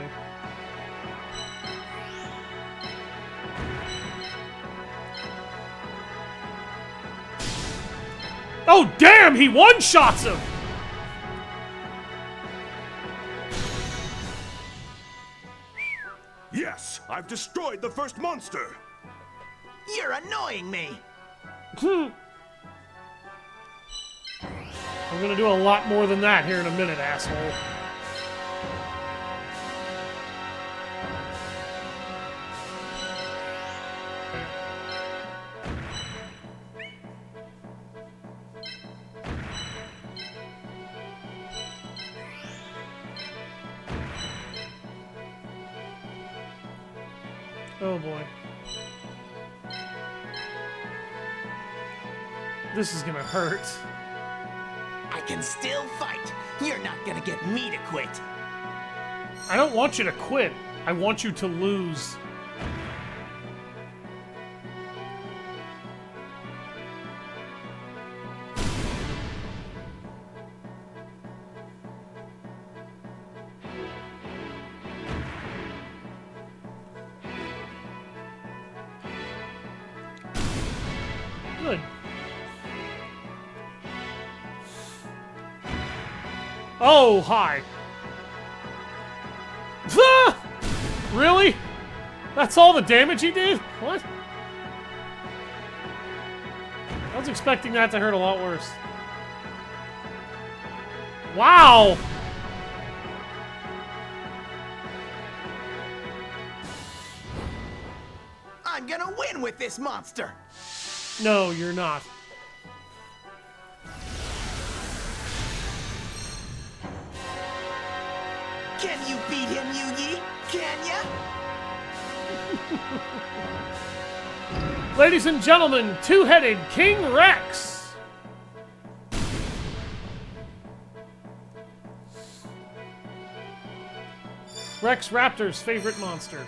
Oh, damn! He one-shots him! Yes, I've destroyed the first monster. You're annoying me. I'm gonna do a lot more than that here in a minute, asshole. Oh boy. This is gonna hurt. I can still fight. You're not gonna get me to quit. I don't want you to quit. I want you to lose. Good. Oh, hi. Ah! Really? That's all the damage he did? What? I was expecting that to hurt a lot worse. Wow! I'm gonna win with this monster. No, you're not. Can you beat him, Yugi? Can ya? Ladies and gentlemen, two-headed King Rex! Rex Raptor's favorite monster.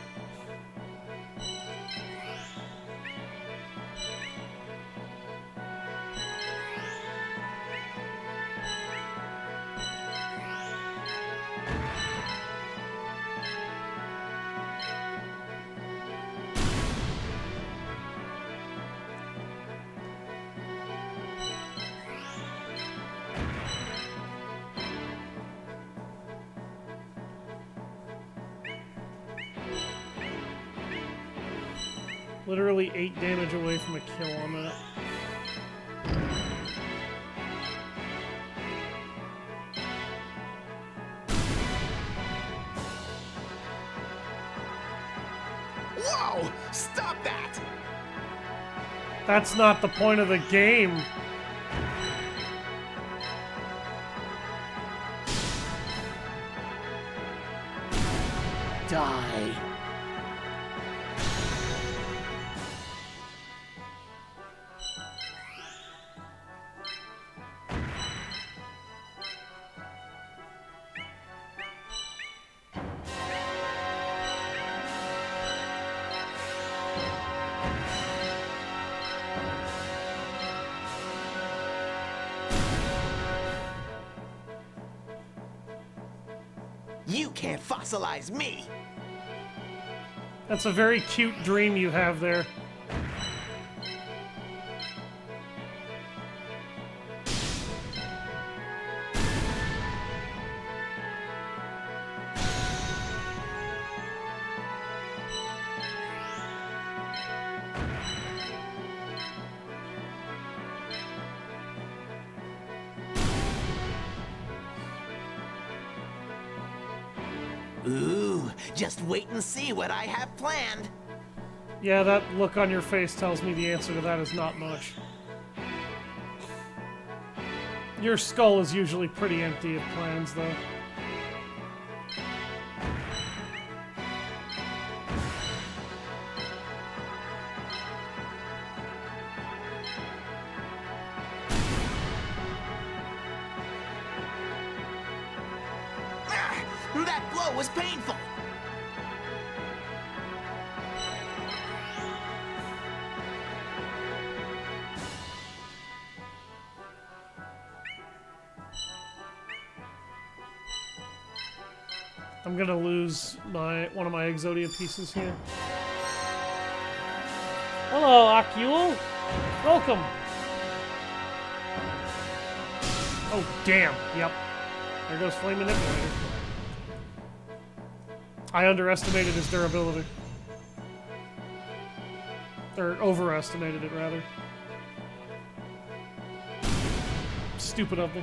Literally 8 damage away from a kill on that. Whoa! Stop that! That's not the point of the game. Die. You can't fossilize me. That's a very cute dream you have there. Ooh, just wait and see what I have planned. Yeah, that look on your face tells me the answer to that is not much. Your skull is usually pretty empty of plans, though. That blow was painful. I'm gonna lose one of my Exodia pieces here. Hello, Akul. Welcome. Oh, damn. Yep. There goes Flame Manipulator. I underestimated his durability. Or overestimated it, rather. Stupid of me.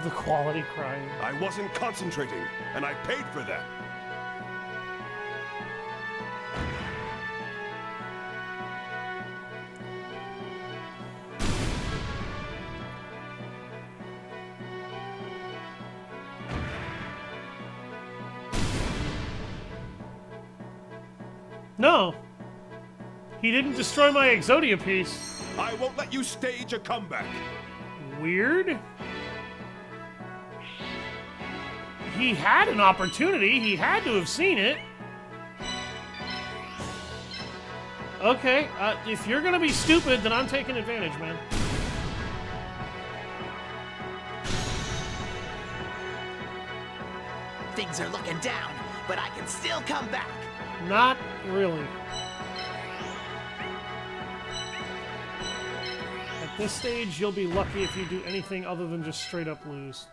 The quality crying. I wasn't concentrating, and I paid for that. No! He didn't destroy my Exodia piece. I won't let you stage a comeback. Weird. He had an opportunity. He had to have seen it. Okay, if you're gonna be stupid, then I'm taking advantage, man. Things are looking down, but I can still come back. Not really. At this stage, you'll be lucky if you do anything other than just straight up lose.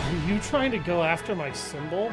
Are you trying to go after my symbol?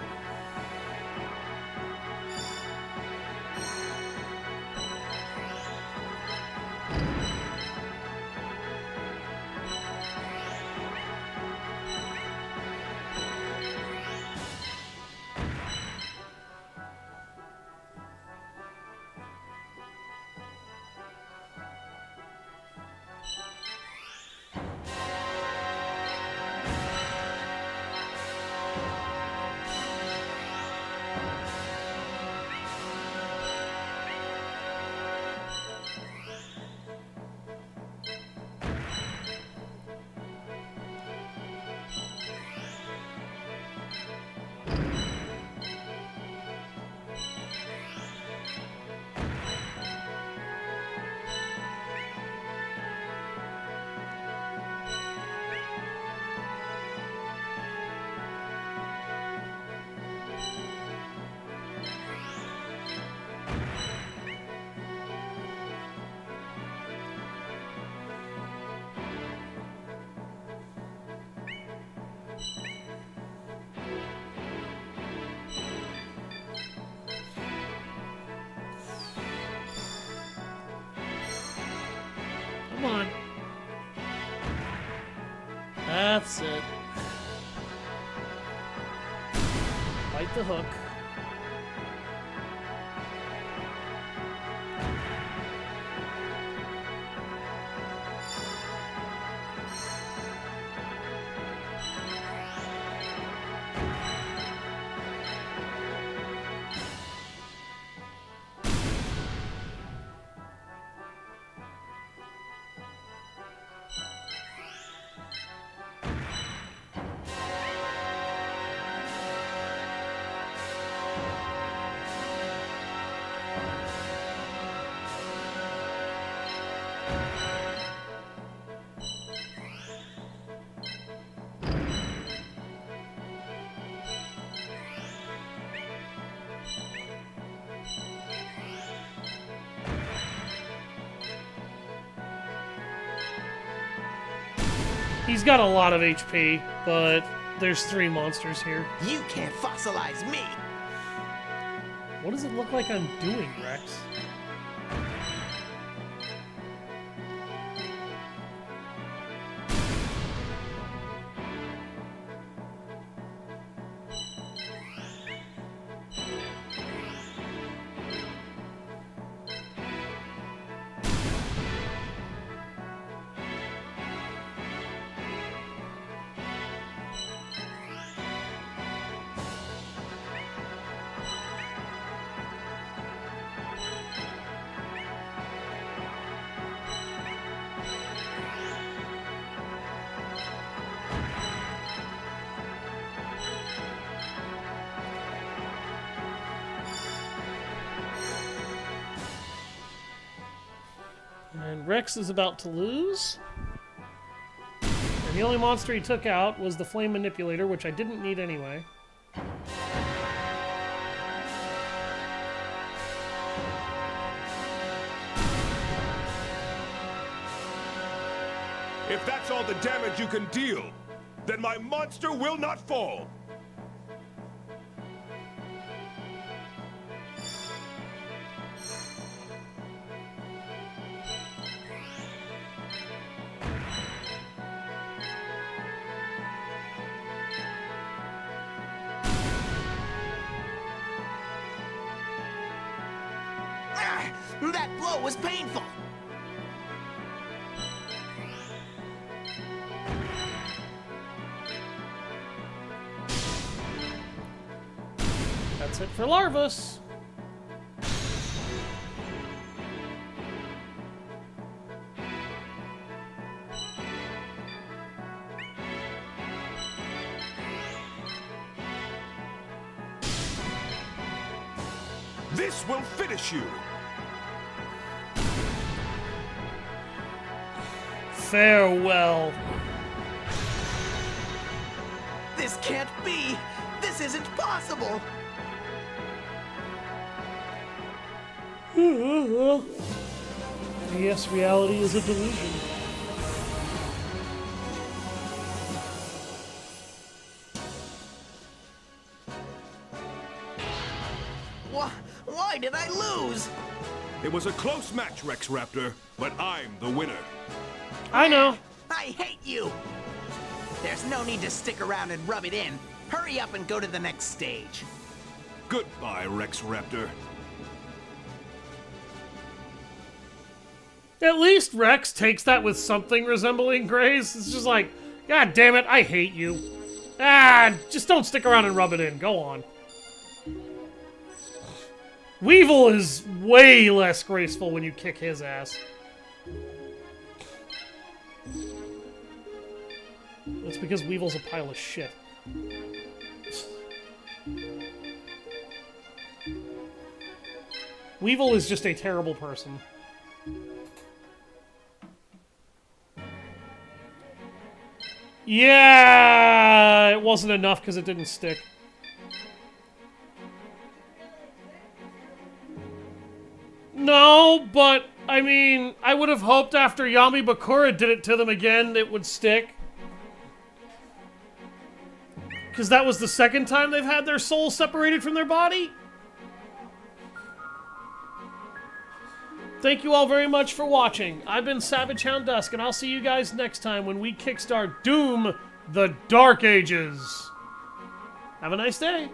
Come on. That's it. Bite the hook. He's got a lot of HP, but there's 3 monsters here. You can't fossilize me. What does it look like I'm doing, Rex? And Rex is about to lose. And the only monster he took out was the Flame Manipulator, which I didn't need anyway. If that's all the damage you can deal, then my monster will not fall. That blow was painful. That's it for Larvus. This will finish you. Farewell. This can't be. This isn't possible. Yes, reality is a delusion. Why did I lose? It was a close match, Rex Raptor, but I'm the winner. I know. I hate you. There's no need to stick around and rub it in. Hurry up and go to the next stage. Goodbye, Rex Raptor. At least Rex takes that with something resembling grace. It's just like, God damn it, I hate you. Ah, just don't stick around and rub it in. Go on. Weevil is way less graceful when you kick his ass. That's because Weevil's a pile of shit. Weevil is just a terrible person. Yeah, it wasn't enough because it didn't stick. No, but, I mean, I would have hoped after Yami Bakura did it to them again, it would stick. Because that was the second time they've had their soul separated from their body. Thank you all very much for watching. I've been Savage Hound Dusk, and I'll see you guys next time when we kickstart Doom: The Dark Ages. Have a nice day.